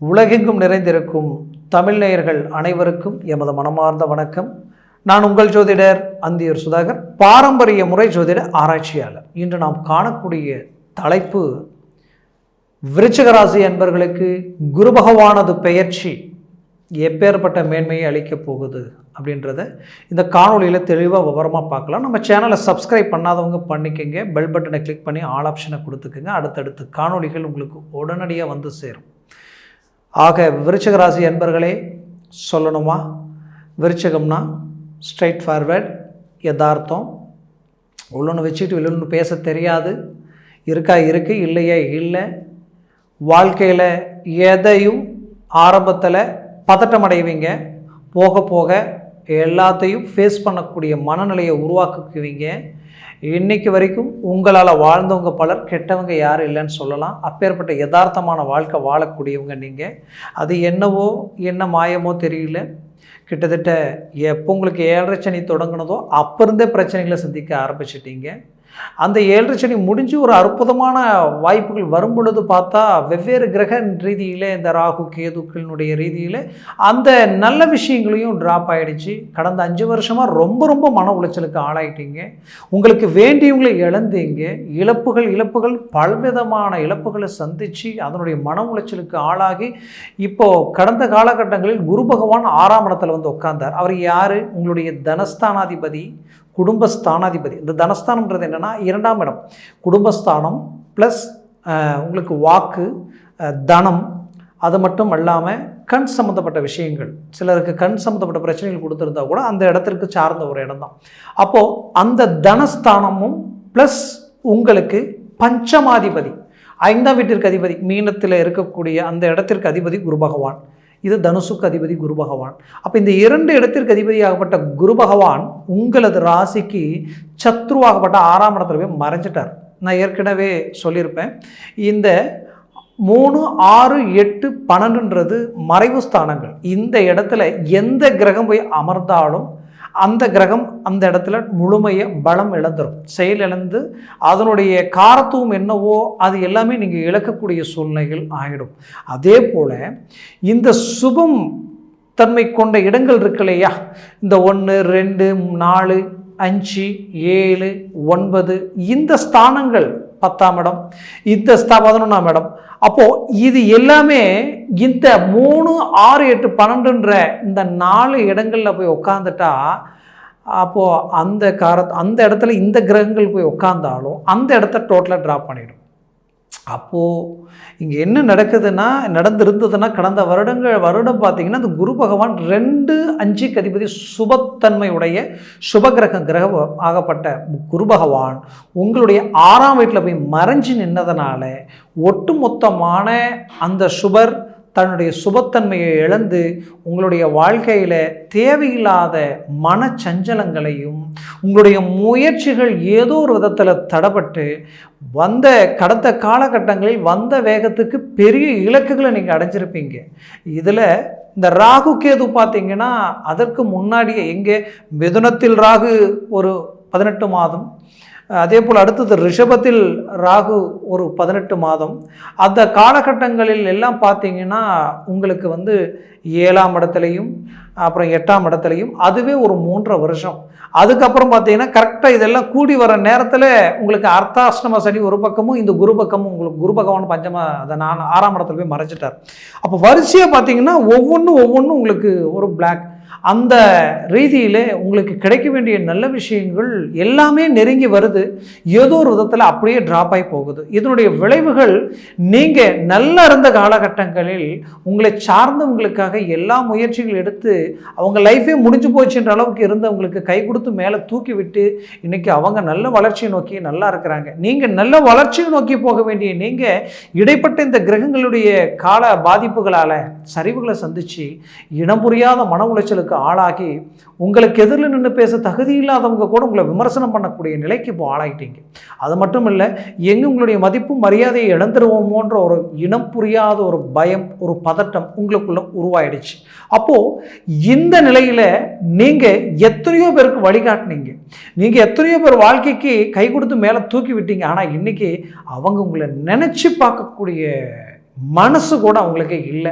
உலகெங்கும் நிறைந்திருக்கும் தமிழ் நேயர்கள் அனைவருக்கும் எமது மனமார்ந்த வணக்கம். நான் உங்கள் ஜோதிடர் அந்தியூர் சுதாகர், பாரம்பரிய முறை ஜோதிட ஆராய்ச்சியாளர். இன்று நாம் காணக்கூடிய தலைப்பு, விருச்சிக ராசி அன்பர்களுக்கு குரு பகவானது பெயர்ச்சி எப்பேற்பட்ட மேன்மையை அளிக்கப் போகுது அப்படின்றத இந்த காணொலியில் தெளிவாக விவரமாக பார்க்கலாம். நம்ம சேனலை சப்ஸ்கிரைப் பண்ணாதவங்க பண்ணிக்கோங்க, பெல் பட்டனை கிளிக் பண்ணி ஆல் ஆப்ஷனை கொடுத்துக்கோங்க. அடுத்தடுத்து காணொலிகள் உங்களுக்கு உடனடியாக வந்து சேரும். ஆக விருச்சிக ராசி அன்பர்களே, சொல்லணுமா, விருச்சிகம்னா ஸ்ட்ரைட் ஃபார்வேர்ட், யதார்த்தம், உள்ளொன்று வச்சுட்டு இல்லொன்று பேச தெரியாது, இருக்கா இருக்குது, இல்லையா இல்லை, வாழ்க்கையில் எதையும் ஆரம்பத்தில் பதட்டம் அடைவீங்க, போக போக எல்லாத்தையும் ஃபேஸ் பண்ணக்கூடிய மனநிலையை உருவாக்குவீங்க. இன்றைக்கு வரைக்கும் உங்களால் வாழ்ந்தவங்க பலர், கெட்டவங்க யாரும் இல்லைன்னு சொல்லலாம். அப்பேற்பட்ட யதார்த்தமான வாழ்க்கை வாழக்கூடியவங்க நீங்கள். அது என்னவோ என்ன மாயமோ தெரியல, கிட்டத்தட்ட எப்போ உங்களுக்கு 7.5 சனி தொடங்கினதோ அப்போ இருந்தே பிரச்சனைகளை சந்திக்க ஆரம்பிச்சிட்டிங்க. அந்த 7.5 சனி முடிஞ்சு ஒரு அற்புதமான வாய்ப்புகள் வரும் பொழுது பார்த்தா வெவ்வேறு கிரக ரீதியில், இந்த ராகு கேதுக்களினுடைய ரீதியில் அந்த நல்ல விஷயங்களையும் ட்ராப் ஆகிடுச்சு. கடந்த 5 வருஷமாக ரொம்ப மன உளைச்சலுக்கு ஆளாயிட்டீங்க. உங்களுக்கு வேண்டியவங்களை இழந்தீங்க. இழப்புகள் பலவிதமான இழப்புகளை சந்தித்து அதனுடைய மன உளைச்சலுக்கு ஆளாகி இப்போது கடந்த காலகட்டங்களில் குரு பகவான் 6ஆம் இடத்துல வந்து உட்கார்ந்தார். அவர் யார்? உங்களுடைய தனஸ்தானாதிபதி, குடும்பஸ்தானாதிபதி. இந்த தனஸ்தானம்ன்றது என்னென்னா 2ஆம் இடம், குடும்பஸ்தானம் ப்ளஸ் உங்களுக்கு வாக்கு, தனம். அது மட்டும் இல்லாமல் கண் சம்மந்தப்பட்ட விஷயங்கள், சிலருக்கு கண் சம்மந்தப்பட்ட பிரச்சனைகள் கொடுத்துருந்தா கூட அந்த இடத்திற்கு சார்ந்த ஒரு இடம் தான். அப்போது அந்த தனஸ்தானமும் ப்ளஸ் உங்களுக்கு பஞ்சமாதிபதி, 5ஆம் வீட்டிற்கு அதிபதி, மீனத்தில் இருக்கக்கூடிய அந்த இடத்திற்கு அதிபதி குரு பகவான். இது தனுசுக்கு அதிபதி குரு பகவான். அப்போ இந்த 2 இடத்திற்கு அதிபதியாகப்பட்ட குரு பகவான் உங்களது ராசிக்கு சத்ருவாகப்பட்ட 6ஆம் இடத்துல போய் மறைஞ்சிட்டார். நான் ஏற்கனவே சொல்லியிருப்பேன், இந்த 3, 6, 8, 12ன்றது மறைவு ஸ்தானங்கள். இந்த இடத்துல எந்த கிரகம் போய் அமர்ந்தாலும் அந்த கிரகம் அந்த இடத்துல முழுமைய பலம் இழந்துடும், செயல் இழந்து அதனுடைய காரத்துவம் என்னவோ அது எல்லாமே நீங்கள் இழக்கக்கூடிய சூழ்நிலைகள் ஆகிடும். அதே போல் இந்த சுபம் தன்மை கொண்ட இடங்கள் இருக்கு இல்லையா, இந்த 1, 2, 4, 5, 7, 9 இந்த ஸ்தானங்கள், 10ஆம் இடம், இந்த 11ஆம் இடம். அப்போது இது எல்லாமே இந்த 3, 6, 8, 12ன்ற இந்த 4 இடங்களில் போய் உட்காந்துட்டா, அப்போது அந்த இடத்துல இந்த கிரகங்கள் போய் உட்காந்தாலும் அந்த இடத்த டோட்டலாக ட்ராப் பண்ணிடும். அப்போது இங்கே என்ன நடந்திருந்ததுன்னா கடந்த வருடம் பார்த்திங்கன்னா இந்த குரு பகவான் 2, 5க்கு அதிபதி சுபத்தன்மையுடைய கிரகம் ஆகப்பட்ட குரு பகவான் உங்களுடைய 6ஆம் வீட்டில் போய் மறைஞ்சு நின்றதுனால ஒட்டுமொத்தமான அந்த சுபர் தன்னுடைய சுபத்தன்மையை இழந்து உங்களுடைய வாழ்க்கையில் தேவையில்லாத மனச்சஞ்சலங்களையும், உங்களுடைய முயற்சிகள் ஏதோ ஒரு விதத்தில் தடப்பட்டு கடந்த காலகட்டங்களில் வந்த வேகத்துக்கு பெரிய இலக்குகளை நீங்கள் அடைஞ்சிருப்பீங்க. இதில் இந்த ராகு கேது பார்த்திங்கன்னா அதற்கு முன்னாடியே எங்கே மிதுனத்தில் ராகு ஒரு 18 மாதம், அதே போல் அடுத்தது ரிஷபத்தில் ராகு ஒரு 18 மாதம். அந்த காலகட்டங்களில் எல்லாம் பார்த்திங்கன்னா உங்களுக்கு 7ஆம் இடத்துலையும் அப்புறம் 8ஆம் இடத்துலையும் அதுவே ஒரு 3.5 வருஷம். அதுக்கப்புறம் பார்த்தீங்கன்னா கரெக்டாக இதெல்லாம் கூடி வர நேரத்தில் உங்களுக்கு அர்த்தாஷ்டம சனி ஒரு பக்கமும் இந்த குரு பக்கமும் உங்களுக்கு குரு பகவான் அதை 6ஆம் இடத்துல போய் மறைச்சிட்டார். அப்போ வரிசையாக பார்த்தீங்கன்னா ஒவ்வொன்றும் உங்களுக்கு ஒரு பிளாக். அந்த ரீதியில் உங்களுக்கு கிடைக்க வேண்டிய நல்ல விஷயங்கள் எல்லாமே நெருங்கி வருது, ஏதோ ஒரு விதத்தில் அப்படியே ட்ராப் ஆகி போகுது. இதனுடைய விளைவுகள் நீங்கள் நல்லா இருந்த காலகட்டங்களில் உங்களை சார்ந்தவங்களுக்காக எல்லா முயற்சிகள் எடுத்து அவங்க லைஃபே முடிஞ்சு போச்சுன்ற அளவுக்கு இருந்தவங்களுக்கு கை கொடுத்து மேலே தூக்கி விட்டு இன்றைக்கி அவங்க நல்ல வளர்ச்சியை நோக்கி நல்லா இருக்கிறாங்க. நீங்கள் நல்ல வளர்ச்சியை நோக்கி போக வேண்டிய நீங்கள் இடைப்பட்ட இந்த கிரகங்களுடைய கால பாதிப்புகளால் சரிவுகளை சந்தித்து இனம் புரியாத மன உளைச்சலுக்கு ஆளாகி உங்களுக்கு எதிரில் நின்று பேச தகுதி இல்லாதவங்க கூட உங்களை விமர்சனம் பண்ணக்கூடிய நிலைக்கு இப்போ ஆளாயிட்டீங்க. அது மட்டும் இல்லை, எங்கே உங்களுடைய மதிப்பும் மரியாதையை இழந்துருவோமோன்ற ஒரு இனம் புரியாத ஒரு பயம், ஒரு பதட்டம் உங்களுக்குள்ள உருவாயிடுச்சு. அப்போது இந்த நிலையில் நீங்கள் எத்தனையோ பேருக்கு வழிகாட்டினீங்க, நீங்கள் எத்தனையோ பேர் வாழ்க்கைக்கு கை கொடுத்து மேலே தூக்கி விட்டீங்க. ஆனால் இன்றைக்கி அவங்க உங்களை நினச்சி பார்க்கக்கூடிய மனசு கூட அவங்களுக்கு இல்லை.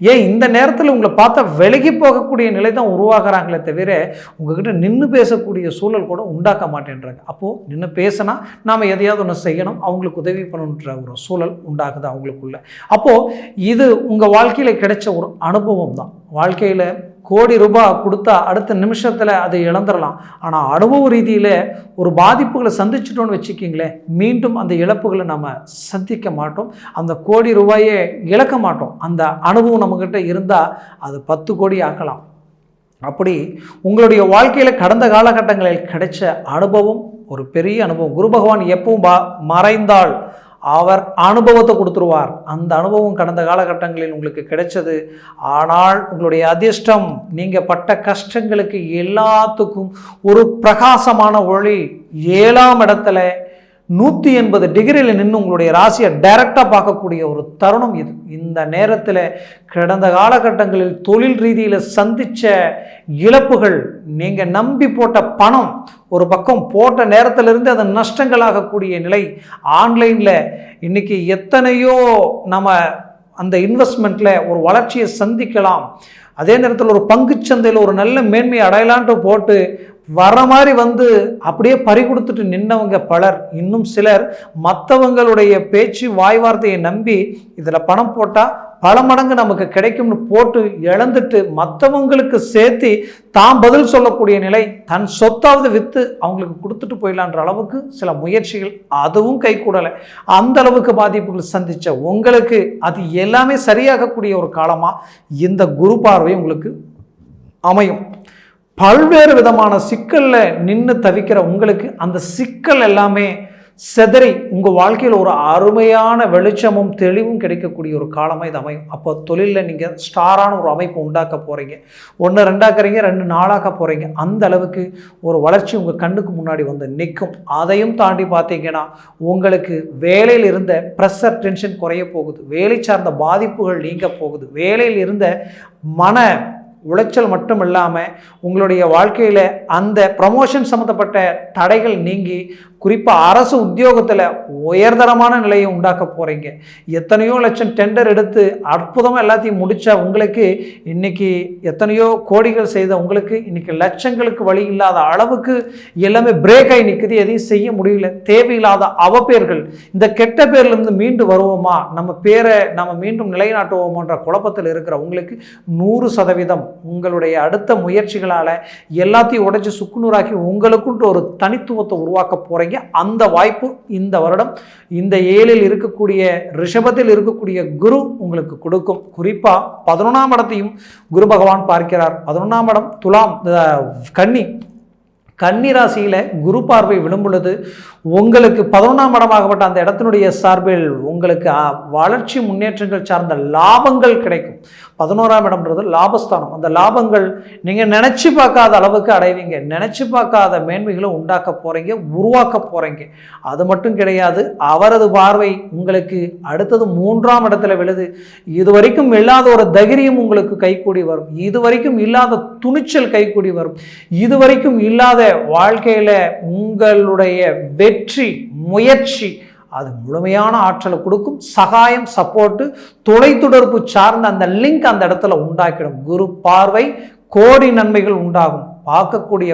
ஏன் இந்த நேரத்தில் உங்களை பார்த்தா விலகி போகக்கூடிய நிலை தான் உருவாகிறாங்களே தவிர உங்ககிட்ட நின்று பேசக்கூடிய சூழல் கூட உண்டாக்க மாட்டேன்றாங்க. அப்போது நின்று பேசினா நாம் எதையாவது ஒன்று செய்யணும், அவங்களுக்கு உதவி பண்ணணுன்ற ஒரு சூழல் உண்டாகுது அவங்களுக்குள்ள. அப்போது இது உங்கள் வாழ்க்கையில் கிடைச்ச ஒரு அனுபவம் தான். வாழ்க்கையில் கோடி ரூபாய் கொடுத்தா அடுத்த நிமிஷத்தில் அதை இழந்துடலாம். ஆனால் அனுபவ ரீதியில் ஒரு பாதிப்புகளை சந்திச்சிட்டோன்னு வச்சுக்கிங்களேன், மீண்டும் அந்த இழப்புகளை நம்ம சந்திக்க மாட்டோம், அந்த கோடி ரூபாயை இழக்க மாட்டோம். அந்த அனுபவம் நம்மக்கிட்ட இருந்தால் அது 10 கோடி ஆக்கலாம். அப்படி உங்களுடைய வாழ்க்கையில் கடந்த காலகட்டங்களில் கிடைச்ச அனுபவம் ஒரு பெரிய அனுபவம். குரு பகவான் எப்பவும் மறைந்தால் அவர் அனுபவத்தை கொடுத்துருவார். அந்த அனுபவம் கடந்த காலகட்டங்களில் உங்களுக்கு கிடைச்சது. ஆனால் உங்களுடைய அதிர்ஷ்டம், நீங்கள் பட்ட கஷ்டங்களுக்கு எல்லாத்துக்கும் ஒரு பிரகாசமான ஒளி 7ஆம் இடத்துல 180 டிகிரியில் நின்று உங்களுடைய ராசியை டைரக்டாக பார்க்கக்கூடிய ஒரு தருணம் இது. இந்த நேரத்தில் கடந்த காலகட்டங்களில் தொழில் ரீதியில் சந்தித்த இழப்புகள், நீங்கள் நம்பி போட்ட பணம் ஒரு பக்கம் போட்ட நேரத்திலிருந்து அது நஷ்டங்களாகக்கூடிய நிலை, ஆன்லைனில் இன்றைக்கி எத்தனையோ நம்ம அந்த இன்வெஸ்ட்மெண்ட்டில் ஒரு வளர்ச்சியை சந்திக்கலாம். அதே நேரத்தில் ஒரு பங்குச்சந்தையில் ஒரு நல்ல மேன்மையை அடையலான்ட்டு போட்டு வர மாதிரி வந்து அப்படியே பறி கொடுத்துட்டு நின்னவங்க பலர். இன்னும் சிலர் மற்றவங்களுடைய பேச்சு வாய் வார்த்தையை நம்பி இதில் பணம் போட்டால் பல மடங்கு நமக்கு கிடைக்கும்னு போட்டு இழந்துட்டு மற்றவங்களுக்கு சேர்த்து தான் பதில் சொல்லக்கூடிய நிலை, தன் சொத்தாவது விற்று அவங்களுக்கு கொடுத்துட்டு போயிடலான்ற அளவுக்கு சில முயற்சிகள், அதுவும் கை கூடலை. அந்த அளவுக்கு பாதிப்புகள் சந்தித்த உங்களுக்கு அது எல்லாமே சரியாகக்கூடிய ஒரு காலமாக இந்த குரு பார்வை உங்களுக்கு அமையும். பல்வேறு விதமான சிக்கலில் நின்று தவிக்கிற உங்களுக்கு அந்த சிக்கல் எல்லாமே செதறி உங்கள் வாழ்க்கையில் ஒரு அருமையான வெளிச்சமும் தெளிவும் கிடைக்கக்கூடிய ஒரு காலமாக இது அமையும். அப்போ தொழிலில் நீங்கள் ஸ்டாரான ஒரு அமைப்பு உண்டாக்க போகிறீங்க. 1 2ஆக்குறீங்க, 2 4ஆக்க போகிறீங்க. அந்த அளவுக்கு ஒரு வளர்ச்சி உங்கள் கண்ணுக்கு முன்னாடி வந்து நிற்கும். அதையும் தாண்டி பார்த்தீங்கன்னா உங்களுக்கு வேலையில் இருந்த ப்ரெஷர், டென்ஷன் குறைய போகுது. வேலை சார்ந்த பாதிப்புகள் நீங்க போகுது. வேலையில் இருந்த மன உளைச்சல் மட்டும் இல்லாமல் உங்களுடைய வாழ்க்கையில் அந்த ப்ரமோஷன் சம்மந்தப்பட்ட தடைகள் நீங்கி குறிப்பாக அரசு உத்தியோகத்தில் உயர்தரமான நிலையை உண்டாக்க போகிறீங்க. எத்தனையோ லட்சம் டெண்டர் எடுத்து அற்புதமாக எல்லாத்தையும் முடித்த உங்களுக்கு இன்றைக்கி, எத்தனையோ கோடிகள் செய்த உங்களுக்கு இன்றைக்கி லட்சங்களுக்கு வழி இல்லாத அளவுக்கு எல்லாமே பிரேக் ஆகி நிற்குது. எதையும் செய்ய முடியல. தேவையில்லாத அவப்பேர்கள், இந்த கெட்ட பேர்லேருந்து மீண்டு வருவோமா, நம்ம பேரை நம்ம மீண்டும் நிலைநாட்டுவோமோன்ற குழப்பத்தில் இருக்கிற உங்களுக்கு 100% உங்களுடைய அடுத்த முயற்சிகளால் எல்லாத்தையும் உடைச்சி சுக்குநூறாக்கி உங்களுக்குன்ற ஒரு தனித்துவத்தை உருவாக்க போகிறீங்க. அந்த வாய்ப்பு இந்த வருடம் இந்த 7இல் இருக்கக்கூடிய ரிஷபத்தில் இருக்கக்கூடிய குரு உங்களுக்கு கொடுக்கும். குறிப்பாக 11ஆம் இடத்தையும் குரு பகவான் பார்க்கிறார். 11ஆம் இடம் துலாம், கன்னி ராசியில் குரு பார்வை விழும் பொழுது உங்களுக்கு 11ஆம் இடமாகப்பட்ட அந்த இடத்தினுடைய சார்பில் உங்களுக்கு வளர்ச்சி முன்னேற்றங்கள் சார்ந்த லாபங்கள் கிடைக்கும். 11ஆம் இடம்ன்றது லாபஸ்தானம். அந்த லாபங்கள் நீங்கள் நினச்சி பார்க்காத அளவுக்கு அடைவீங்க. நினச்சி பார்க்காத மேன்மைகளை உண்டாக்க போகிறீங்க, உருவாக்க போகிறீங்க. அது மட்டும் கிடையாது, அவரது பார்வை உங்களுக்கு அடுத்தது 3ஆம் இடத்துல விழுது. இதுவரைக்கும் இல்லாத ஒரு தைரியம் உங்களுக்கு கைகூடி வரும். இதுவரைக்கும் இல்லாத துணிச்சல் கைகூடி வரும். இதுவரைக்கும் இல்லாத வாழ்க்கையில் உங்களுடைய வெற்றி முயற்சி அது முழுமையான ஆற்றலை கொடுக்கும். சகாயம், சப்போர்ட்டு, தொலைத்தொடர்பு சார்ந்த அந்த லிங்க் அந்த இடத்துல உண்டாக்கிடும். குரு பார்வை கோடி நன்மைகள் உண்டாகும். பார்க்கக்கூடிய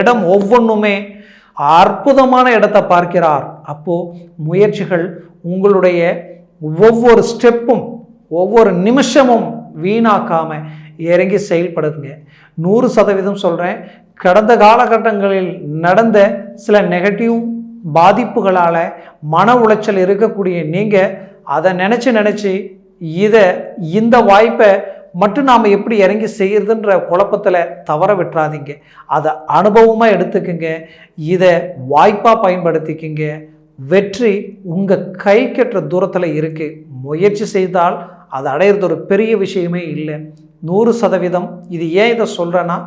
இடம் ஒவ்வொன்றுமே அற்புதமான இடத்தை பார்க்கிறார். அப்போ முயற்சிகள் உங்களுடைய ஒவ்வொரு ஸ்டெப்பும் ஒவ்வொரு நிமிஷமும் வீணாக்காம இறங்கி செயல்படுங்க. 100% சொல்கிறேன். கடந்த காலகட்டங்களில் நடந்த சில நெகட்டிவ் பாதிப்புகளால் மன உளைச்சல் இருக்கக்கூடிய நீங்கள் அதை நினச்சி இந்த வாய்ப்பை மட்டும் நாம் எப்படி இறங்கி செய்கிறதுன்ற குழப்பத்தில் தவற விட்டுறாதீங்க. அதை அனுபவமாக எடுத்துக்குங்க. இதை வாய்ப்பாக பயன்படுத்திக்கிங்க. வெற்றி உங்கள் கை கெட்டுற தூரத்தில் இருக்குது. முயற்சி செய்தால் அது அடையிறது ஒரு பெரிய விஷயமே இல்லை. 100%. இது ஏன் இதை சொல்கிறேன்னா,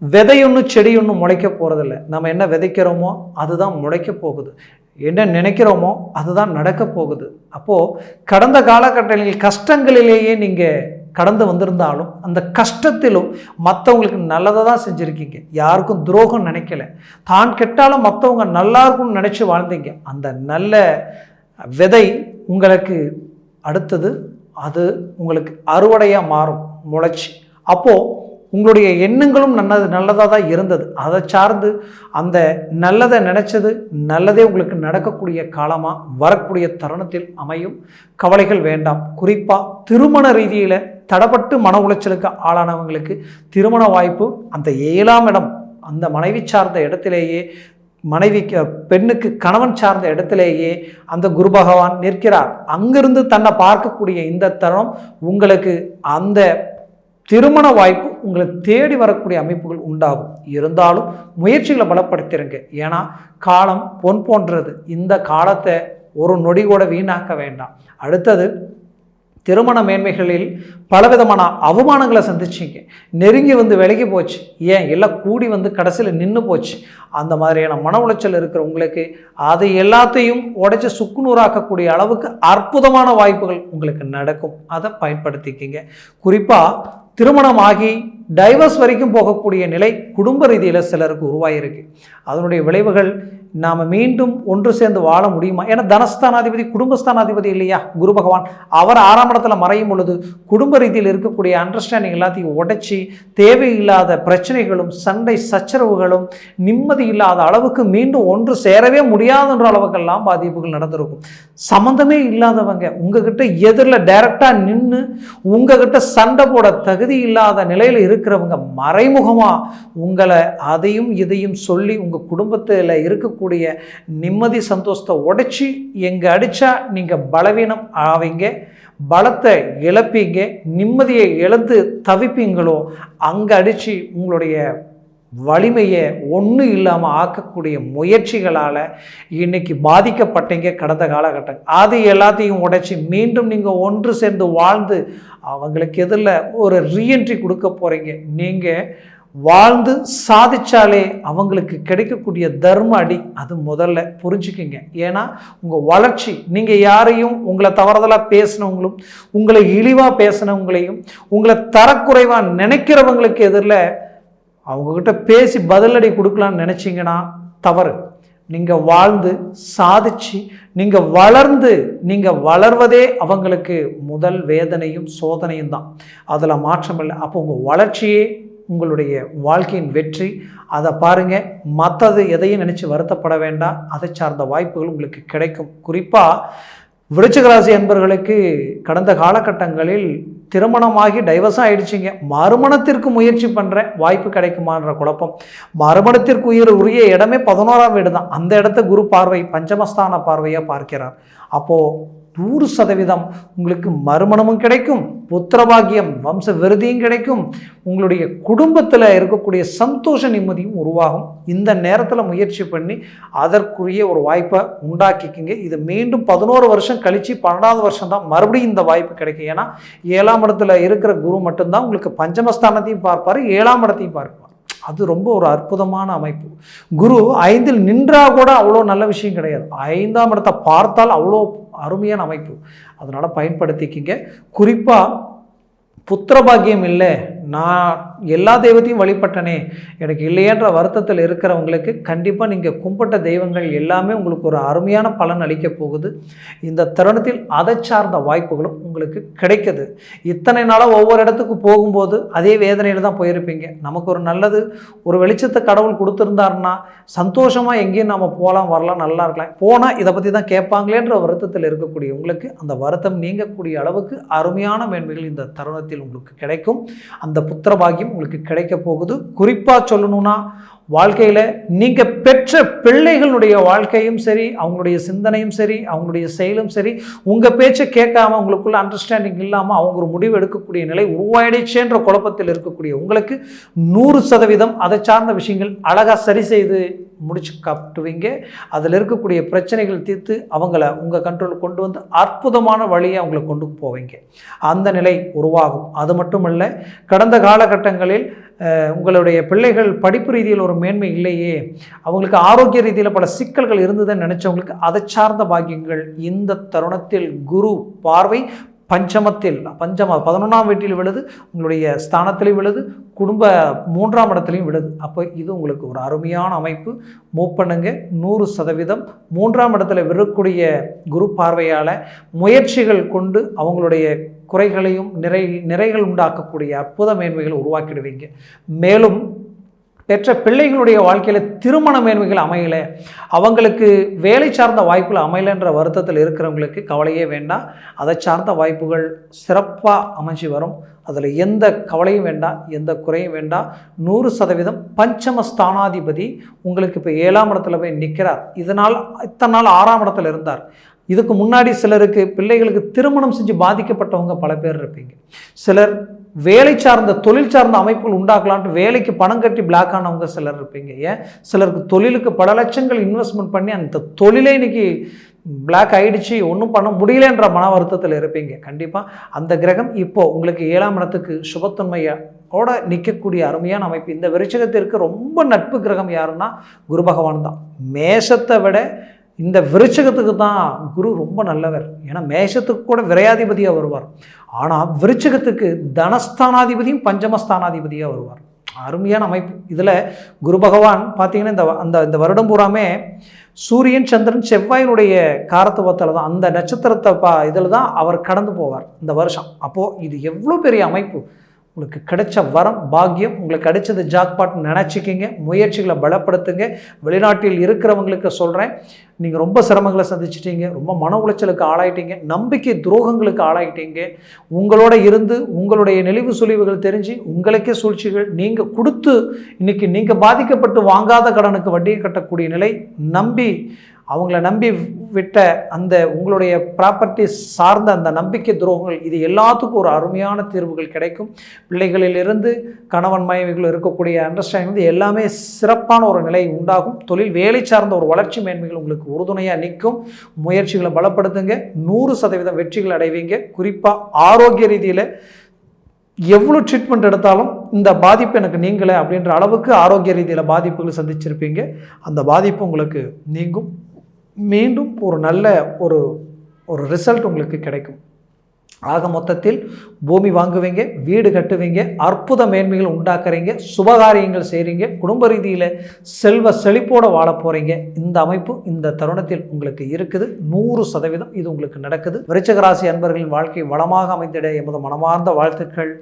விதையொன்று செடியொன்று முளைக்க போகிறதில்ல. நம்ம என்ன விதைக்கிறோமோ அதுதான் முளைக்க போகுது. என்ன நினைக்கிறோமோ அதுதான் நடக்க போகுது. அப்போது கடந்த காலகட்டங்களில் கஷ்டங்களிலேயே நீங்கள் கடந்து வந்திருந்தாலும் அந்த கஷ்டத்திலும் மற்றவங்களுக்கு நல்லதை தான் செஞ்சுருக்கீங்க. யாருக்கும் துரோகம் நினைக்கல. தான் கெட்டாலும் மற்றவங்க நல்லா இருக்கும்னு நினச்சி வாழ்ந்தீங்க. அந்த நல்ல விதை உங்களுக்கு அடுத்தது அது உங்களுக்கு அறுவடையாக மாறும், முளைச்சி. அப்போது உங்களுடைய எண்ணங்களும் நல்லதாக தான் இருந்தது. அதை சார்ந்து அந்த நல்லதை நினச்சது நல்லதே உங்களுக்கு நடக்கக்கூடிய காலமாக வரக்கூடிய தருணத்தில் அமையும். கவலைகள் வேண்டாம். குறிப்பாக திருமண ரீதியில் தடப்பட்டு மன உளைச்சலுக்கு ஆளானவங்களுக்கு திருமண வாய்ப்பு அந்த 7ஆம் இடம், அந்த மனைவி சார்ந்த இடத்திலேயே, மனைவிக்கு பெண்ணுக்கு கணவன் சார்ந்த இடத்திலேயே அந்த குரு பகவான் நிற்கிறார். அங்கிருந்து தன்னை பார்க்கக்கூடிய இந்த தருணம் உங்களுக்கு அந்த திருமண வாய்ப்பு உங்களை தேடி வரக்கூடிய அமைப்புகள் உண்டாகும். இருந்தாலும் முயற்சிகளை பலப்படுத்திடுங்க. ஏன்னா காலம் பொன் போன்றது. இந்த காலத்தை ஒரு நொடி கூட வீணாக்க வேண்டாம். அடுத்தது, திருமண மேன்மைகளில் பலவிதமான அவமானங்களை சந்திச்சிங்க. நெருங்கி வந்து விலகி போச்சு, ஏன் எல்லாம் கூடி வந்து கடைசியில் நின்று போச்சு. அந்த மாதிரியான மன உளைச்சல் இருக்கிற உங்களுக்கு அதை எல்லாத்தையும் உடைச்சி சுக்குநூறாக்கக்கூடிய அளவுக்கு அற்புதமான வாய்ப்புகள் உங்களுக்கு நடக்கும். அதை பயன்படுத்திக்கிங்க. குறிப்பாக திருமணமாகி டைவர்ஸ் வரைக்கும் போகக்கூடிய நிலை குடும்ப ரீதியில் சிலருக்கு உருவாகிருக்கு. அதனுடைய விளைவுகள் நாம் மீண்டும் ஒன்று சேர்ந்து வாழ முடியுமா? ஏன்னா தனஸ்தானாதிபதி குடும்பஸ்தானாதிபதி இல்லையா குரு பகவான். அவர் 6ஆம் இடத்துல மறையும் பொழுது குடும்ப ரீதியில் இருக்கக்கூடிய அண்டர்ஸ்டாண்டிங் எல்லாத்தையும் உடைச்சி தேவையில்லாத பிரச்சனைகளும் சண்டை சச்சரவுகளும் நிம்மதி இல்லாத அளவுக்கு மீண்டும் ஒன்று சேரவே முடியாதுன்ற அளவுக்கெல்லாம் பாதிப்புகள் நடந்திருக்கும். சம்மந்தமே இல்லாதவங்க உங்ககிட்ட எதிரில் டைரக்டாக நின்று உங்ககிட்ட சண்டை போட தகுதி இல்லாத நிலையில் இருக்கிறவங்க மறைமுகமாக உங்களை அதையும் இதையும் சொல்லி உங்கள் குடும்பத்தில் இருக்கக்கூடிய நிம்மதி சந்தோஷத்தை உடைச்சி எங்கே அடித்தா நீங்கள் பலவீனம் ஆவீங்க, பலத்தை இழப்பீங்க, நிம்மதியை இழந்து தவிப்பீங்களோ அங்கே அடித்து உங்களுடைய வலிமையை ஒன்றும் இல்லாமல் ஆக்கக்கூடிய முயற்சிகளால் இன்னைக்கு பாதிக்கப்பட்டீங்க கடந்த காலகட்டம். அது எல்லாத்தையும் உடைச்சி மீண்டும் நீங்கள் ஒன்று சேர்ந்து வாழ்ந்து அவங்களுக்கு எதிரில் ஒரு ரீஎன்ட்ரி கொடுக்க போகிறீங்க. நீங்கள் வாழ்ந்து சாதிச்சாலே அவங்களுக்கு கிடைக்கக்கூடிய தர்ம அடி அது முதல்ல புரிஞ்சுக்கிங்க. ஏன்னா உங்கள் வளர்ச்சி, நீங்கள் யாரையும் உங்களை தவறுதலாக பேசினவங்களும் உங்களை இழிவாக பேசினவங்களையும் உங்களை தரக்குறைவாக நினைக்கிறவங்களுக்கு எதிரில் அவங்கக்கிட்ட பேசி பதிலடி கொடுக்கலான்னு நினச்சிங்கன்னா தவறு. நீங்கள் வாழ்ந்து சாதிச்சு நீங்கள் வளர்ந்து நீங்கள் வளர்வதே அவங்களுக்கு முதல் வேதனையும் சோதனையும் தான். அதில் மாற்றம் இல்லை. அப்போ உங்கள் வளர்ச்சியே உங்களுடைய வாழ்க்கையின் வெற்றி. அதை பாருங்கள். மற்றது எதையும் நினச்சி வருத்தப்பட வேண்டாம். அதை சார்ந்த வாய்ப்புகள் உங்களுக்கு கிடைக்கும். குறிப்பாக விருச்சிக ராசி அன்பர்களுக்கு கடந்த காலகட்டங்களில் திருமணமாகி டைவர்ஸாக ஆயிடுச்சிங்க. மறுமணத்திற்கு முயற்சி பண்ணுறேன், வாய்ப்பு கிடைக்குமான்ற குழப்பம். மறுமணத்திற்கு உரிய இடமே 11ஆம் வீடு தான். அந்த இடத்த குரு பார்வை பஞ்சமஸ்தான பார்வையாக பார்க்கிறார். அப்போது 100% உங்களுக்கு மறுமணமும் கிடைக்கும், புத்திரபாகியம் வம்ச விருதியும் கிடைக்கும், உங்களுடைய குடும்பத்தில் இருக்கக்கூடிய சந்தோஷ நிம்மதியும் உருவாகும். இந்த நேரத்தில் முயற்சி பண்ணி அதற்குரிய ஒரு வாய்ப்பை உண்டாக்கிக்கிங்க. இது மீண்டும் 11 வருஷம் கழித்து 12வது வருஷம் தான் மறுபடியும் இந்த வாய்ப்பு கிடைக்கும். ஏன்னா 7ஆம் இடத்துல இருக்கிற குரு மட்டும்தான் உங்களுக்கு பஞ்சமஸ்தானத்தையும் பார்ப்பார், 7ஆம் இடத்தையும் பார்ப்பார். அது ரொம்ப ஒரு அற்புதமான அமைப்பு. குரு 5இல் நின்றா கூட அவ்வளோ நல்ல விஷயம் கிடையாது. 5ஆம் இடத்தை பார்த்தால் அவ்வளோ அருமையான அமைப்பு. அதனால் பயன்படுத்திக்கிங்க. குறிப்பாக புத்திரபாகியம் இல்லை, நான் எல்லா தெய்வத்தையும் வழிபட்டனே எனக்கு இல்லையன்ற வருத்தத்தில் இருக்கிறவங்களுக்கு கண்டிப்பாக நீங்கள் கும்பிட்ட தெய்வங்கள் எல்லாமே உங்களுக்கு ஒரு அருமையான பலன் அளிக்க போகுது. இந்த தருணத்தில் அதை சார்ந்த வாய்ப்புகளும் உங்களுக்கு கிடைக்குது. இத்தனை நாளாக ஒவ்வொரு இடத்துக்கு போகும்போது அதே வேதனையில் தான் போயிருப்பீங்க. நமக்கு ஒரு நல்லது ஒரு வெளிச்சத்தை கடவுள் கொடுத்துருந்தாருன்னா சந்தோஷமாக எங்கேயும் நம்ம போகலாம் வரலாம் நல்லா இருக்கலாம். போனால் இதை பற்றி தான் கேட்பாங்களேன்ற வருத்தத்தில் இருக்கக்கூடிய உங்களுக்கு அந்த வருத்தம் நீங்கக்கூடிய அளவுக்கு அருமையான மேன்மைகள் இந்த தருணத்தில் உங்களுக்கு கிடைக்கும். அந்த புத்திர பாக்கியம் உங்களுக்கு கிடைக்க போகுது. குறிப்பாக சொல்லணும்னா வாழ்க்கையில் நீங்கள் பெற்ற பிள்ளைகளுடைய வாழ்க்கையும் சரி, அவங்களுடைய சிந்தனையும் சரி, அவங்களுடைய செயலும் சரி, உங்கள் பேச்சை கேட்காம உங்களுக்குள்ள அண்டர்ஸ்டாண்டிங் இல்லாமல் அவங்க ஒரு முடிவு எடுக்கக்கூடிய நிலை உருவாயிடுச்சேன்ற குழப்பத்தில் இருக்கக்கூடிய உங்களுக்கு 100% அதை சார்ந்த விஷயங்கள் அழகாக சரி செய்து முடிச்சு காட்டுவீங்க. அதில் இருக்கக்கூடிய பிரச்சனைகள் தீர்த்து அவங்கள உங்கள் கண்ட்ரோல் கொண்டு வந்து அற்புதமான வழியை அவங்களை கொண்டு போவீங்க. அந்த நிலை உருவாகும். அது மட்டுமல்ல, கடந்த காலகட்டங்களில் உங்களுடைய பிள்ளைகள் படிப்பு ரீதியில் ஒரு மேன்மை இல்லையே, அவங்களுக்கு ஆரோக்கிய ரீதியில் பல சிக்கல்கள் இருந்ததுன்னு நினச்சவங்களுக்கு அதை சார்ந்த பாக்கியங்கள் இந்த தருணத்தில் குரு பார்வை பஞ்சமத்தில் 11ஆம் வீட்டில் விழுது, உங்களுடைய ஸ்தானத்திலையும் விழுது, குடும்ப 3ஆம் இடத்துலையும் விழுது. அப்போ இது உங்களுக்கு ஒரு அருமையான அமைப்பு. மூவ் பண்ணுங்க. 100% 3ஆம் இடத்துல விழக்கூடிய குரு பார்வையால் முயற்சிகள் கொண்டு அவங்களுடைய குறைகளையும் நிறைகள் உண்டாக்கக்கூடிய அற்புத மேன்மைகளை உருவாக்கிடுவீங்க. மேலும் பெற்ற பிள்ளைகளுடைய வாழ்க்கையில் திருமண மேன்மைகள் அமையல, அவங்களுக்கு வேலை சார்ந்த வாய்ப்புகள் அமையலைன்ற வருத்தத்தில் இருக்கிறவங்களுக்கு கவலையே வேண்டாம். அதை சார்ந்த வாய்ப்புகள் சிறப்பாக அமைஞ்சு வரும். அதில் எந்த கவலையும் வேண்டாம், எந்த குறையும் வேண்டாம். 100% பஞ்சம ஸ்தானாதிபதி உங்களுக்கு இப்போ 7ஆம் இடத்துல போய் நிற்கிறார். இதனால் இத்தனை நாள் 6ஆம் இடத்துல இருந்தார். இதுக்கு முன்னாடி சிலருக்கு பிள்ளைகளுக்கு திருமணம் செஞ்சு பாதிக்கப்பட்டவங்க பல பேர் இருப்பீங்க. சிலர் வேலை சார்ந்த தொழில் சார்ந்த அமைப்புகள் உண்டாக்கலான்ட்டு வேலைக்கு பணம் கட்டி பிளாக் ஆனவங்க சிலர் இருப்பீங்க. ஏன் சிலருக்கு தொழிலுக்கு பல லட்சங்கள் இன்வெஸ்ட்மெண்ட் பண்ணி அந்த தொழிலே இன்னைக்கு பிளாக் ஆகிடுச்சு, ஒன்றும் பண்ண முடியலன்ற மன வருத்தத்தில் இருப்பீங்க. கண்டிப்பாக அந்த கிரகம் இப்போது உங்களுக்கு 7ஆம் இடத்துக்கு சுபத்தன்மையோட நிற்கக்கூடிய அருமையான அமைப்பு. இந்த விருச்சிகத்திற்கு ரொம்ப நட்பு கிரகம் யாருன்னா குரு பகவான் தான். மேஷத்தை விட இந்த விருச்சிகத்துக்கு தான் குரு ரொம்ப நல்லவர். ஏன்னா மேஷத்துக்கு கூட விரையாதிபதியாக வருவார். ஆனால் விருச்சிகத்துக்கு தனஸ்தானாதிபதியும் பஞ்சமஸ்தானாதிபதியாக வருவார். அருமையான அமைப்பு. இதில் குரு பகவான் பார்த்தீங்கன்னா இந்த வருடம் பூராமே சூரியன் சந்திரன் செவ்வாயினுடைய காரத்துவத்தில் தான், அந்த நட்சத்திரத்தை இதில் தான் அவர் கடந்து போவார் இந்த வருஷம். அப்போது இது எவ்வளோ பெரிய அமைப்பு. உங்களுக்கு கிடைச்ச வரம் பாக்கியம், உங்களுக்கு கிடைச்சது ஜாக்பாட் நினச்சிக்கிங்க. முயற்சிகளை பலப்படுத்துங்க. வெளிநாட்டில் இருக்கிறவங்களுக்கு சொல்கிறேன், நீங்கள் ரொம்ப சிரமங்களை சந்திச்சிட்டீங்க, ரொம்ப மன உளைச்சலுக்கு ஆளாயிட்டீங்க, நம்பிக்கை துரோகங்களுக்கு ஆளாயிட்டீங்க. உங்களோட இருந்து உங்களுடைய நெளிவு சுழிவுகள் தெரிஞ்சு உங்களுக்கே சூழ்ச்சிகள் நீங்கள் கொடுத்து இன்னைக்கு நீங்கள் பாதிக்கப்பட்டு வாங்காத கடனுக்கு வட்டியை கட்டக்கூடிய நிலை, அவங்கள நம்பி விட்ட அந்த உங்களுடைய ப்ராப்பர்ட்டி சார்ந்த அந்த நம்பிக்கை துரோகங்கள், இது எல்லாத்துக்கும் ஒரு அருமையான தீர்வுகள் கிடைக்கும். பிள்ளைகளிலிருந்து கணவன் மனைவிகள் இருக்கக்கூடிய அண்டர்ஸ்டாண்டிங் எல்லாமே சிறப்பான ஒரு நிலை உண்டாகும். தொழில் வேலை சார்ந்த ஒரு வளர்ச்சி மேன்மைகள் உங்களுக்கு உறுதுணையாக நிற்கும். முயற்சிகளை பலப்படுத்துங்க. 100% வெற்றிகள் அடைவீங்க. குறிப்பாக ஆரோக்கிய ரீதியில் எவ்வளோ ட்ரீட்மெண்ட் எடுத்தாலும் இந்த பாதிப்பு எனக்கு நீங்களே அப்படின்ற அளவுக்கு ஆரோக்கிய ரீதியில் பாதிப்புகள் சந்திச்சிருப்பீங்க. அந்த பாதிப்பு உங்களுக்கு நீங்கும். மீண்டும் ஒரு நல்ல ஒரு ரிசல்ட் உங்களுக்கு கிடைக்கும். ஆக மொத்தத்தில் பூமி வாங்குவீங்க, வீடு கட்டுவீங்க, அற்புத மேன்மைகள் உண்டாக்குறீங்க, சுபகாரியங்கள் செய்கிறீங்க, குடும்ப ரீதியில் செல்வ செழிப்போடு வாழ போகிறீங்க. இந்த அமைப்பு இந்த தருணத்தில் உங்களுக்கு இருக்குது. 100% இது உங்களுக்கு நடக்குது. விருச்சிக ராசி அன்பர்களின் வாழ்க்கை வளமாக அமைந்திட எமது மனமார்ந்த வாழ்த்துக்கள்.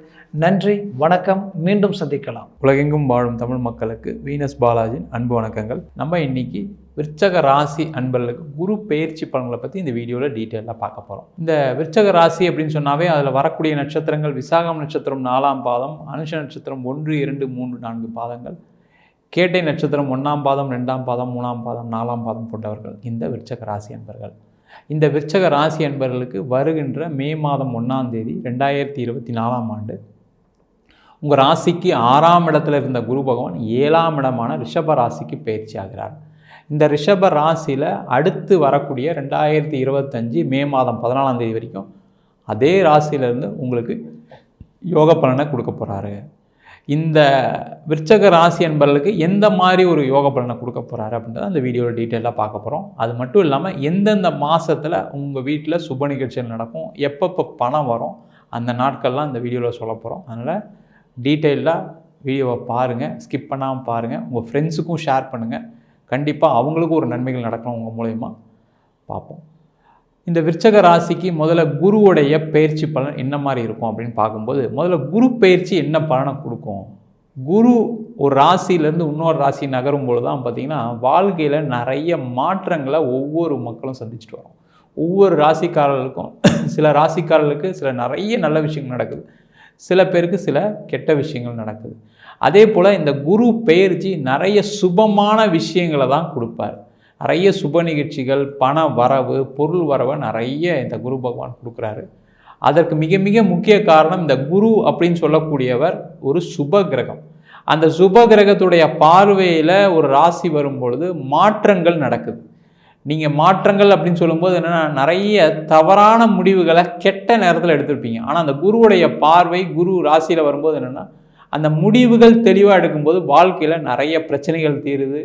நன்றி, வணக்கம். மீண்டும் சந்திக்கலாம். உலகெங்கும் வாழும் தமிழ் மக்களுக்கு வீனஸ் பாலாஜின் அன்பு வணக்கங்கள். நம்ம இன்னைக்கு விருச்சக ராசி அன்பர்களுக்கு குரு பெயர்ச்சி பலன்களை பற்றி இந்த வீடியோவில் டீட்டெயிலாக பார்க்க போகிறோம். இந்த விருச்சக ராசி அப்படின்னு சொன்னாவே அதில் வரக்கூடிய நட்சத்திரங்கள் விசாகம் நட்சத்திரம் 4ஆம் பாதம், அனுஷ நட்சத்திரம் 1, 2, 3, 4 பாதங்கள், கேட்டை நட்சத்திரம் 1ஆம் பாதம், 2ஆம் பாதம், 3ஆம் பாதம், 4ஆம் பாதம் கொண்டவர்கள் இந்த விருச்சக ராசி அன்பர்கள். இந்த விருச்சக ராசி அன்பர்களுக்கு வருகின்ற மே மாதம் 1ஆம் தேதி 2024ஆம் ஆண்டு உங்கள் ராசிக்கு 6ஆம் இடத்துல இருந்த குரு பகவான் 7ஆம் இடமான ரிஷப ராசிக்கு பயிற்சி ஆகிறார். இந்த ரிஷப ராசியில் அடுத்து வரக்கூடிய 2025 மே மாதம் 14ஆம் தேதி வரைக்கும் அதே ராசியிலேருந்து உங்களுக்கு யோக பலனை கொடுக்க போகிறாரு. இந்த விருச்சக ராசி என்பவர்களுக்கு எந்த மாதிரி ஒரு யோக பலனை கொடுக்க போகிறாரு அப்படின்றத அந்த வீடியோவில் டீட்டெயிலாக பார்க்க போகிறோம். அது மட்டும் இல்லாமல் எந்தெந்த மாதத்தில் உங்கள் வீட்டில் சுப நிகழ்ச்சிகள் நடக்கும், எப்பப்போ பணம் வரும், அந்த நாட்கள்லாம் இந்த வீடியோவில் சொல்ல போகிறோம். அதனால் டீட்டெயிலாக வீடியோவை பாருங்கள், ஸ்கிப் பண்ணாமல் பாருங்கள், உங்கள் ஃப்ரெண்ட்ஸுக்கும் ஷேர் பண்ணுங்கள். கண்டிப்பாக அவங்களுக்கும் ஒரு நன்மைகள் நடக்கணும் உங்கள் மூலயமா பார்ப்போம். இந்த விருச்சக ராசிக்கு முதல்ல குருவுடைய பயிற்சி பலன் என்ன மாதிரி இருக்கும் அப்படின்னு பார்க்கும்போது, முதல்ல குரு பயிற்சி என்ன பலனை கொடுக்கும். குரு ஒரு ராசியிலேருந்து இன்னொரு ராசி நகரும் பொழுது தான் பார்த்திங்கன்னா வாழ்க்கையில் நிறைய மாற்றங்களை ஒவ்வொரு மக்களும் சந்திச்சுட்டு வரோம். ஒவ்வொரு ராசிக்காரர்களுக்கும் சில ராசிக்காரர்களுக்கு சில நிறைய நல்ல விஷயங்கள் நடக்குது, சில பேருக்கு சில கெட்ட விஷயங்கள் நடக்குது. அதே போல் இந்த குரு பெயர்ச்சி நிறைய சுபமான விஷயங்களை தான் கொடுப்பார். நிறைய சுப நிகழ்ச்சிகள், பண வரவு, பொருள் வரவை நிறைய இந்த குரு பகவான் கொடுக்குறாரு. அதற்கு மிக மிக முக்கிய காரணம் இந்த குரு அப்படின்னு சொல்லக்கூடியவர் ஒரு சுப கிரகம். அந்த சுப கிரகத்துடைய பார்வையில் ஒரு ராசி வரும்பொழுது மாற்றங்கள் நடக்குது. நீங்கள் மாற்றங்கள் அப்படின்னு சொல்லும்போது என்னென்னா நிறைய தவறான முடிவுகளை கெட்ட நேரத்தில் எடுத்துருப்பீங்க. ஆனால் அந்த குருவுடைய பார்வை குரு ராசியில் வரும்போது என்னென்னா அந்த முடிவுகள் தெளிவாக எடுக்கும்போது வாழ்க்கையில் நிறைய பிரச்சனைகள் தீருது.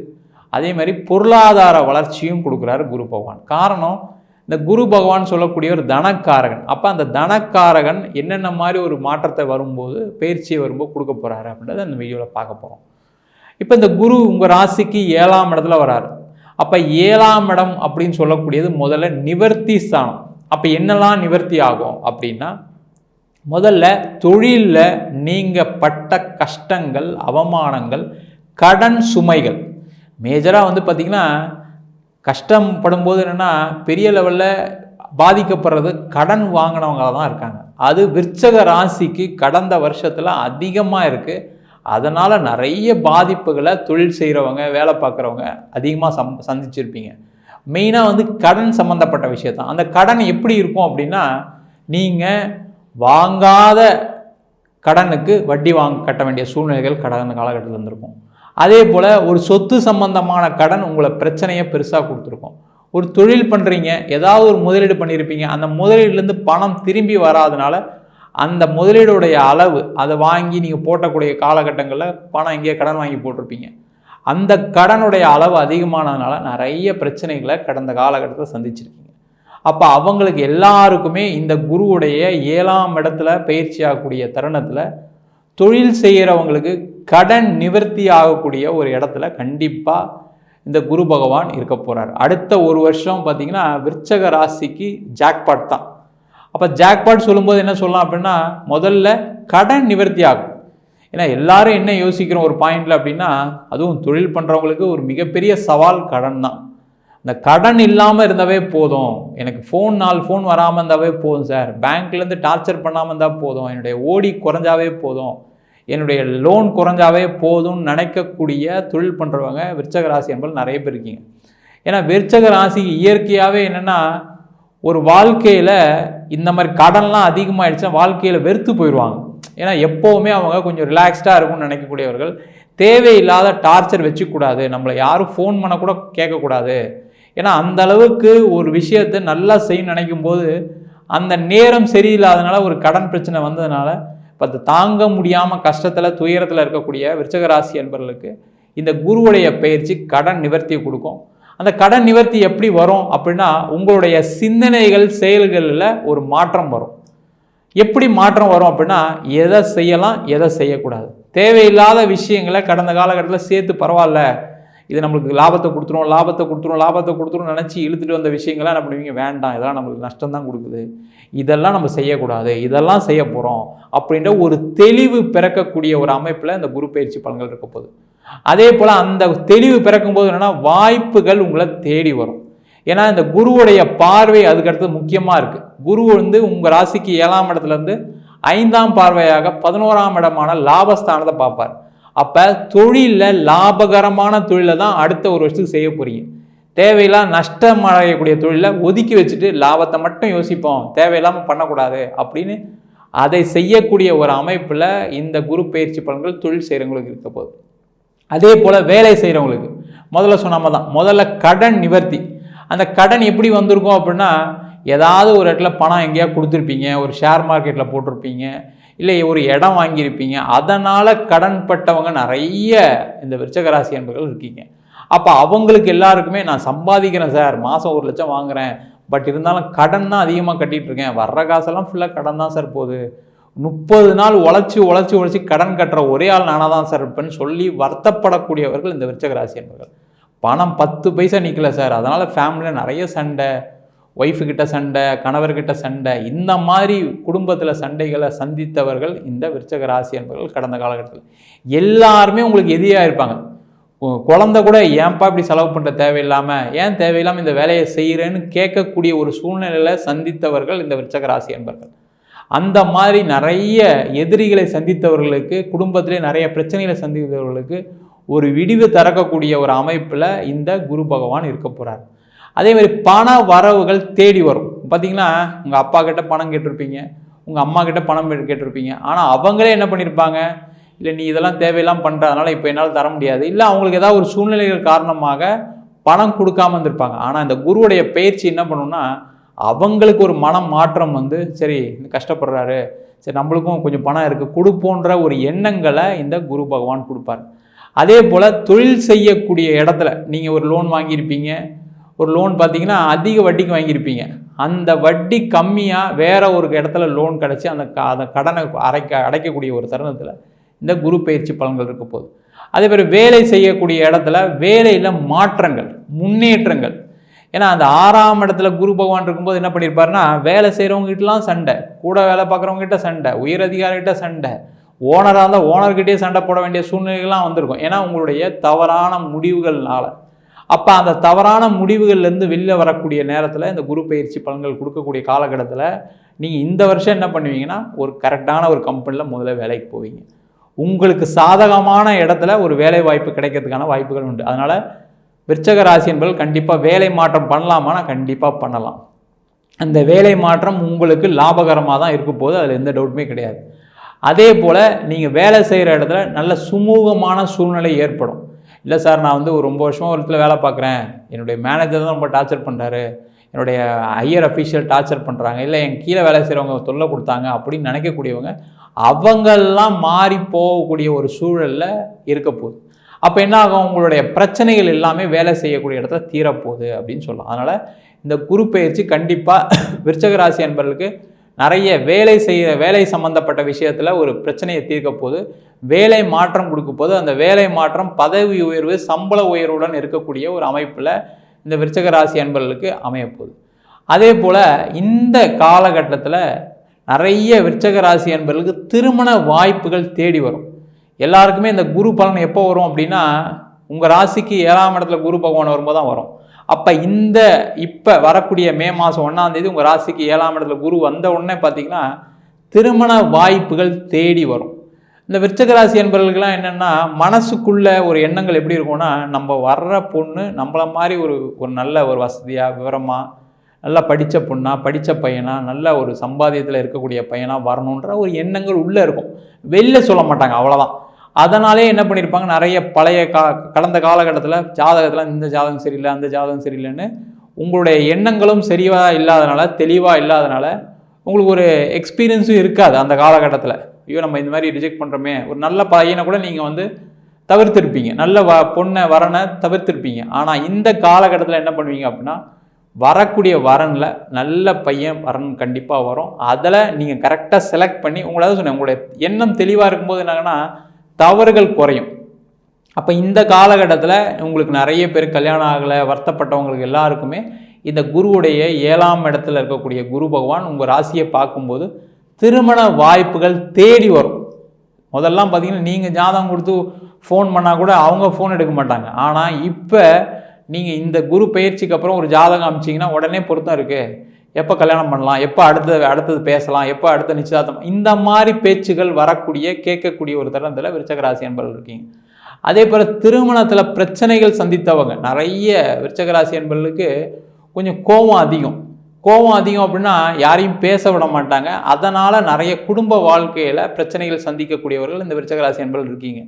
அதே மாதிரி பொருளாதார வளர்ச்சியும் கொடுக்குறாரு குரு பகவான். காரணம் இந்த குரு பகவான் சொல்லக்கூடிய ஒரு தனக்காரகன். அப்போ அந்த தனக்காரகன் என்னென்ன மாதிரி ஒரு மாற்றத்தை வரும்போது பயிற்சியை வரும்போது கொடுக்க போகிறாரு அப்படின்றத அந்த வீடியோவில் பார்க்க போகிறோம். இப்போ இந்த குரு உங்கள் ராசிக்கு 7ஆம் இடத்துல வராரு. அப்போ 7ஆம் இடம் அப்படின்னு சொல்லக்கூடியது முதல்ல நிவர்த்தி ஸ்தானம். அப்போ என்னெல்லாம் நிவர்த்தி ஆகும் அப்படின்னா, முதல்ல தொழிலில் நீங்கள் பட்ட கஷ்டங்கள், அவமானங்கள், கடன் சுமைகள் மேஜராக வந்து பார்த்திங்கன்னா கஷ்டப்படும் போது என்னென்னா பெரிய லெவலில் பாதிக்கப்படுறது கடன் வாங்கினவங்க தான் இருக்காங்க. அது விருச்சக ராசிக்கு கடந்த வருஷத்தில் அதிகமாக இருக்குது. அதனால் நிறைய பாதிப்புகளை தொழில் செய்கிறவங்க, வேலை பார்க்குறவங்க அதிகமாக சந்திச்சிருப்பீங்க. மெயினாக வந்து கடன் சம்மந்தப்பட்ட விஷயத்தான். அந்த கடன் எப்படி இருக்கும் அப்படின்னா, நீங்கள் வாங்காத கடனுக்கு வட்டி கட்ட வேண்டிய சூழ்நிலைகள் கடந்த காலகட்டத்தில் இருந்திருக்கும். அதே போல் ஒரு சொத்து சம்பந்தமான கடன் உங்களை பிரச்சனையை பெருசாக கொடுத்துருக்கும். ஒரு தொழில் பண்ணுறீங்க, ஏதாவது ஒரு முதலீடு பண்ணியிருப்பீங்க, அந்த முதலீடுலேருந்து பணம் திரும்பி வராதனால அந்த முதலீடுடைய அளவு, அதை வாங்கி நீங்கள் போட்டக்கூடிய காலகட்டங்களில் பணம் எங்கேயோ கடன் வாங்கி போட்டிருப்பீங்க. அந்த கடனுடைய அளவு அதிகமானதுனால நிறைய பிரச்சனைகளை கடந்த காலகட்டத்தில் சந்திச்சிருக்கீங்க. அப்போ அவங்களுக்கு எல்லாருக்குமே இந்த குருவுடைய 7ஆம் இடத்துல பயிற்சி ஆகக்கூடிய தருணத்தில் தொழில் செய்கிறவங்களுக்கு கடன் நிவர்த்தி ஆகக்கூடிய ஒரு இடத்துல கண்டிப்பாக இந்த குரு பகவான் இருக்க போகிறார். அடுத்த ஒரு வருஷம் பார்த்திங்கன்னா விருச்சக ராசிக்கு ஜாக்பாட் தான். அப்போ ஜாக்பாட் சொல்லும்போது என்ன சொல்லலாம் அப்படின்னா, முதல்ல கடன் நிவர்த்தி ஆகும். ஏன்னா எல்லாரும் என்ன யோசிக்கிறோம் ஒரு பாயிண்டில் அப்படின்னா, அதுவும் தொழில் பண்ணுறவங்களுக்கு ஒரு மிகப்பெரிய சவால் கடன் தான். இந்த கடன் இல்லாமல் இருந்தாவே போதும், எனக்கு 4 ஃபோன் வராமல் இருந்தாவே போதும் சார், பேங்க்லேருந்து டார்ச்சர் பண்ணாமல் இருந்தால் போதும், என்னுடைய ஓடி குறைஞ்சாவே போதும், என்னுடைய லோன் குறைஞ்சாவே போதும்னு நினைக்கக்கூடிய தொழில் பண்ணுறவங்க விருச்சக ராசி என்பது நிறைய பேர் இருக்கீங்க. ஏன்னா விருச்சக ராசி இயற்கையாகவே என்னென்னா, ஒரு வாழ்க்கையில் இந்த மாதிரி கடன்லாம் அதிகமாகிடுச்சுன்னா வாழ்க்கையில் வெறுத்து போயிடுவாங்க. ஏன்னா எப்போவுமே அவங்க கொஞ்சம் ரிலாக்ஸ்டாக இருக்கும்னு நினைக்கக்கூடியவர்கள். தேவையில்லாத டார்ச்சர் வச்சுக்கூடாது, நம்மளை யாரும் ஃபோன் பண்ண கூட கேட்கக்கூடாது. ஏன்னா அந்த அளவுக்கு ஒரு விஷயத்தை நல்லா செய்யணும்னு நினைக்கும் போது அந்த நேரம் சரியில்லாதனால ஒரு கடன் பிரச்சனை வந்ததுனால இப்போ அது தாங்க முடியாமல் கஷ்டத்தில் துயரத்தில் இருக்கக்கூடிய விருச்சக ராசி என்பவர்களுக்கு இந்த குருவுடைய பயிற்சி கடன் நிவர்த்தியை கொடுக்கும். அந்த கடன் நிவர்த்தி எப்படி வரும் அப்படின்னா, உங்களுடைய சிந்தனைகள் செயல்களில் ஒரு மாற்றம் வரும். எப்படி மாற்றம் வரும் அப்படின்னா, எதை செய்யலாம் எதை செய்யக்கூடாது, தேவையில்லாத விஷயங்களை கடந்த காலகட்டத்தில் சேர்த்து பரவாயில்ல இது நம்மளுக்கு லாபத்தை கொடுத்துரும் நினச்சி இழுத்துட்டு வந்த விஷயங்கள்லாம் என்ன பண்ணுவீங்க, வேண்டாம் இதெல்லாம் நம்மளுக்கு நஷ்டம் தான் கொடுக்குது, இதெல்லாம் நம்ம செய்யக்கூடாது, இதெல்லாம் செய்ய போகிறோம் அப்படின்ற ஒரு தெளிவு பிறக்கக்கூடிய ஒரு அமைப்பில் இந்த குரு பயிற்சி பலன்கள் இருக்க போகுது. அதே போல் அந்த தெளிவு பிறக்கும் போது என்னென்னா வாய்ப்புகள் உங்களை தேடி வரும். ஏன்னா இந்த குருவுடைய பார்வை அதுக்கடுத்து முக்கியமாக இருக்குது. குரு வந்து உங்கள் ராசிக்கு 7ஆம் இடத்துலேருந்து 5ஆம் பார்வையாக 11ஆம் இடமான லாபஸ்தானத்தை பார்ப்பார். அப்போ தொழிலில் லாபகரமான தொழிலை தான் அடுத்த ஒரு வருஷத்துக்கு செய்ய போகிறீங்க. தேவையில்லாம் நஷ்டம் அடையக்கூடிய தொழிலை ஒதுக்கி வச்சுட்டு லாபத்தை மட்டும் யோசிப்போம், தேவையில்லாமல் பண்ணக்கூடாது அப்படின்னு அதை செய்யக்கூடிய ஒரு அமைப்பில் இந்த குரு பயிற்சி பலன்கள் தொழில் செய்கிறவங்களுக்கு இருக்க போகுது. அதே போல் வேலை செய்கிறவங்களுக்கு முதல்ல சொன்னாம தான், முதல்ல கடன் நிவர்த்தி. அந்த கடன் எப்படி வந்திருக்கும் அப்படின்னா, ஏதாவது ஒரு இடத்துல பணம் எங்கேயா கொடுத்துருப்பீங்க, ஒரு ஷேர் மார்க்கெட்டில் போட்டிருப்பீங்க, இல்லை ஒரு இடம் வாங்கியிருப்பீங்க, அதனால் கடன் பட்டவங்க நிறைய இந்த விருச்சக ராசி என்பவர்கள் இருக்கீங்க. அப்போ அவங்களுக்கு எல்லாருக்குமே நான் சம்பாதிக்கிறேன் சார், மாதம் 1 லட்சம் வாங்குகிறேன், பட் இருந்தாலும் கடன் தான் அதிகமாக கட்டிகிட்டு இருக்கேன், வர்ற காசெல்லாம் ஃபுல்லாக கடன் தான் சார் போகுது, 30 நாள் உழைச்சி கடன் கட்டுற ஒரே ஆள் நானாக தான் சார் இருப்பேன்னு சொல்லி வருத்தப்படக்கூடியவர்கள் இந்த விருச்சக ராசி என்பவர்கள். பணம் 10 பைசா நிற்கல சார், அதனால் ஃபேமிலியில் நிறைய சண்டை, ஒய்ஃபுக்கிட்ட சண்டை, கணவர்கிட்ட சண்டை, இந்த மாதிரி குடும்பத்தில் சண்டைகளை சந்தித்தவர்கள் இந்த விருச்சக ராசி என்பவர்கள் கடந்த காலகட்டத்தில் எல்லாருமே உங்களுக்கு எதிரியாக இருப்பாங்க. குழந்தை கூட ஏன்பா இப்படி செலவு பண்ணுற தேவையில்லாமல், ஏன் தேவையில்லாமல் இந்த வேலையை செய்கிறேன்னு கேட்கக்கூடிய ஒரு சூழ்நிலையில் சந்தித்தவர்கள் இந்த விருச்சக ராசி என்பவர்கள். அந்த மாதிரி நிறைய எதிரிகளை சந்தித்தவர்களுக்கு, குடும்பத்திலே நிறைய பிரச்சனைகளை சந்தித்தவர்களுக்கு ஒரு விடிவு திறக்கக்கூடிய ஒரு அமைப்பில் இந்த குரு பகவான் இருக்க போகிறார். அதே மாதிரி பண வரவுகள் தேடி வரும். பார்த்திங்கன்னா உங்கள் அப்பா கிட்ட பணம் கேட்டிருப்பீங்க, உங்கள் அம்மா கிட்ட பணம் கேட்டிருப்பீங்க, ஆனால் அவங்களே என்ன பண்ணியிருப்பாங்க, இல்லை நீ இதெல்லாம் தேவையெல்லாம் பண்ணுறதுனால இப்போ என்னால் தர முடியாது, இல்லை அவங்களுக்கு ஏதாவது ஒரு சூழ்நிலைகள் காரணமாக பணம் கொடுக்காம இருந்திருப்பாங்க. ஆனால் இந்த குருவுடைய பயிற்சி என்ன பண்ணுன்னா, அவங்களுக்கு ஒரு மனம் மாற்றம் வந்து, சரி கஷ்டப்படுறாரு, சரி நம்மளுக்கும் கொஞ்சம் பணம் இருக்குது கொடுப்போன்ற ஒரு எண்ணங்களை இந்த குரு பகவான் கொடுப்பார். அதே போல் தொழில் செய்யக்கூடிய இடத்துல நீங்கள் ஒரு லோன் வாங்கியிருப்பீங்க, ஒரு லோன் பார்த்தீங்கன்னா அதிக வட்டிக்கு வாங்கியிருப்பீங்க, அந்த வட்டி கம்மியாக வேற ஒரு இடத்துல லோன் கிடச்சி அந்த கடனை அடைக்கக்கூடிய ஒரு தருணத்தில் இந்த குரு பயிற்சி பலன்கள் இருக்க போகுது. அதே மாதிரி வேலை செய்யக்கூடிய இடத்துல வேலையில் மாற்றங்கள், முன்னேற்றங்கள். ஏன்னா அந்த 6ஆம் இடத்துல குரு பகவான் இருக்கும்போது என்ன பண்ணியிருப்பாருன்னா, வேலை செய்கிறவங்ககிட்டலாம் சண்டை, கூட வேலை பார்க்குறவங்ககிட்ட சண்டை, உயர் அதிகாரிகிட்ட சண்டை, ஓனராக இருந்தால் ஓனர்கிட்டே சண்டை போட வேண்டிய சூழ்நிலைகள்லாம் வந்திருக்கும். ஏன்னா உங்களுடைய தவறான முடிவுகள்னால. அப்போ அந்த தவறான முடிவுகள்லேருந்து வெளியில் வரக்கூடிய நேரத்தில் இந்த குரு பயிற்சி பலன்கள் கொடுக்கக்கூடிய காலகட்டத்தில் நீங்கள் இந்த வருஷம் என்ன பண்ணுவீங்கன்னா, ஒரு கரெக்டான ஒரு கம்பெனியில் முதல்ல வேலைக்கு போவீங்க. உங்களுக்கு சாதகமான இடத்துல ஒரு வேலை வாய்ப்பு கிடைக்கிறதுக்கான வாய்ப்புகள் உண்டு. அதனால் விருச்சக ராசி என்பவர்கள் கண்டிப்பாக வேலை மாற்றம் பண்ணலாமான்னா கண்டிப்பாக பண்ணலாம். அந்த வேலை மாற்றம் உங்களுக்கு லாபகரமாக தான் இருக்க போது, அதில் எந்த டவுட்டுமே கிடையாது. அதே போல் நீங்கள் வேலை செய்கிற இடத்துல நல்ல சுமூகமான சூழ்நிலை ஏற்படும். இல்லை சார், நான் வந்து ஒரு ரொம்ப வருஷமாக ஒரு இடத்துல வேலை பார்க்குறேன், என்னுடைய மேனேஜர் தான் ரொம்ப டார்ச்சர் பண்ணுறாரு, என்னுடைய ஹையர் அஃபீஷியல் டார்ச்சர் பண்ணுறாங்க, இல்லை என் கீழே வேலை செய்கிறவங்க தொல்லை கொடுத்தாங்க அப்படின்னு நினைக்கக்கூடியவங்க அவங்கெல்லாம் மாறி போகக்கூடிய ஒரு சூழலில் இருக்க போகுது. அப்போ என்ன ஆகும், உங்களுடைய பிரச்சனைகள் எல்லாமே வேலை செய்யக்கூடிய இடத்துல தீரப்போகுது அப்படின்னு சொல்லலாம். அதனால் இந்த குரு பயிற்சி கண்டிப்பாக விருச்சக ராசி அன்பர்களுக்கு நிறைய வேலை சம்பந்தப்பட்ட விஷயத்தில் ஒரு பிரச்சனையை தீர்க்க போது, வேலை மாற்றம் கொடுக்க போது, அந்த வேலை மாற்றம் பதவி உயர்வு, சம்பள உயர்வுடன் இருக்கக்கூடிய ஒரு அமைப்பில் இந்த விருச்சக ராசி அன்பர்களுக்கு அமையப்போகுது. அதே போல் இந்த காலகட்டத்தில் நிறைய விருச்சக ராசி அன்பர்களுக்கு திருமண வாய்ப்புகள் தேடி வரும். எல்லாருக்குமே இந்த குரு பலன் எப்போ வரும் அப்படின்னா, உங்கள் ராசிக்கு 7ஆம் இடத்துல குரு பகவான் வரும்போது தான் வரும். அப்போ இப்போ வரக்கூடிய மே மாதம் 1ஆம் தேதி உங்கள் ராசிக்கு 7ஆம் இடத்துல குரு வந்த உடனே பார்த்தீங்கன்னா திருமண வாய்ப்புகள் தேடி வரும். இந்த விருச்சக ராசி என்பவர்களுக்கெல்லாம் என்னென்னா, மனசுக்குள்ள ஒரு எண்ணங்கள் எப்படி இருக்கும்னா, நம்ம வர்ற பொண்ணு நம்மளை மாதிரி ஒரு நல்ல ஒரு வசதியாக, விவரமாக, நல்லா படித்த பொண்ணா, படித்த பையனா, நல்ல ஒரு சம்பாதியத்தில் இருக்கக்கூடிய பையனாக வரணுன்ற ஒரு எண்ணங்கள் உள்ளே இருக்கும். வெளில சொல்ல மாட்டாங்க, அவ்வளோதான். அதனாலே என்ன பண்ணியிருப்பாங்க, நிறைய பழைய கடந்த காலகட்டத்தில் ஜாதகத்தில் இந்த ஜாதகம் சரியில்லை, அந்த ஜாதகம் சரியில்லைன்னு உங்களுடைய எண்ணங்களும் சரியாக இல்லாதனால, தெளிவாக இல்லாதனால உங்களுக்கு ஒரு எக்ஸ்பீரியன்ஸும் இருக்காது. அந்த காலகட்டத்தில் ஐயோ நம்ம இந்த மாதிரி ரிஜெக்ட் பண்ணுறோமே, ஒரு நல்ல பையனை கூட நீங்கள் வந்து தவிர்த்திருப்பீங்க, நல்ல பொண்ணை வரனை தவிர்த்திருப்பீங்க. ஆனால் இந்த காலகட்டத்தில் என்ன பண்ணுவீங்க அப்படின்னா, வரக்கூடிய வரனில் நல்ல பையன் வரன் கண்டிப்பாக வரும். அதில் நீங்கள் கரெக்டாக செலக்ட் பண்ணி உங்களாவது சொன்னேன், உங்களுடைய எண்ணம் தெளிவாக இருக்கும்போது என்னாங்கன்னா தவறுகள் குறையும். அப்போ இந்த காலகட்டத்தில் உங்களுக்கு நிறைய பேர் கல்யாணம் ஆகலை, வருத்தப்பட்டவங்களுக்கு எல்லாருக்குமே இந்த குருவுடைய 7ஆம் இடத்துல இருக்கக்கூடிய குரு பகவான் உங்கள் ராசியை பார்க்கும்போது திருமண வாய்ப்புகள் தேடி வரும். முதல்லாம் பார்த்தீங்கன்னா நீங்கள் ஜாதகம் கொடுத்து ஃபோன் பண்ணால் கூட அவங்க ஃபோன் எடுக்க மாட்டாங்க. ஆனால் இப்போ நீங்கள் இந்த குரு பயிற்சிக்கு அப்புறம் ஒரு ஜாதகம் அமிச்சிங்கன்னா உடனே பொருத்தம் இருக்குது, எப்போ கல்யாணம் பண்ணலாம், எப்போ அடுத்தது பேசலாம், எப்போ அடுத்த நிச்சயதார்த்தம், இந்த மாதிரி பேச்சுகள் வரக்கூடிய கேட்கக்கூடிய ஒரு தருணத்தில் விருச்சக ராசி என்பவர்கள் இருக்கீங்க. அதே போல் திருமணத்தில் பிரச்சனைகள் சந்தித்தவங்க நிறைய விருச்சக ராசி என்பவர்களுக்கு கொஞ்சம் கோபம் அதிகம் அப்படின்னா யாரையும் பேச விட மாட்டாங்க. அதனால் நிறைய குடும்ப வாழ்க்கையில் பிரச்சனைகள் சந்திக்கக்கூடியவர்கள் இந்த விருச்சக ராசி என்பவர்கள் இருக்கீங்க.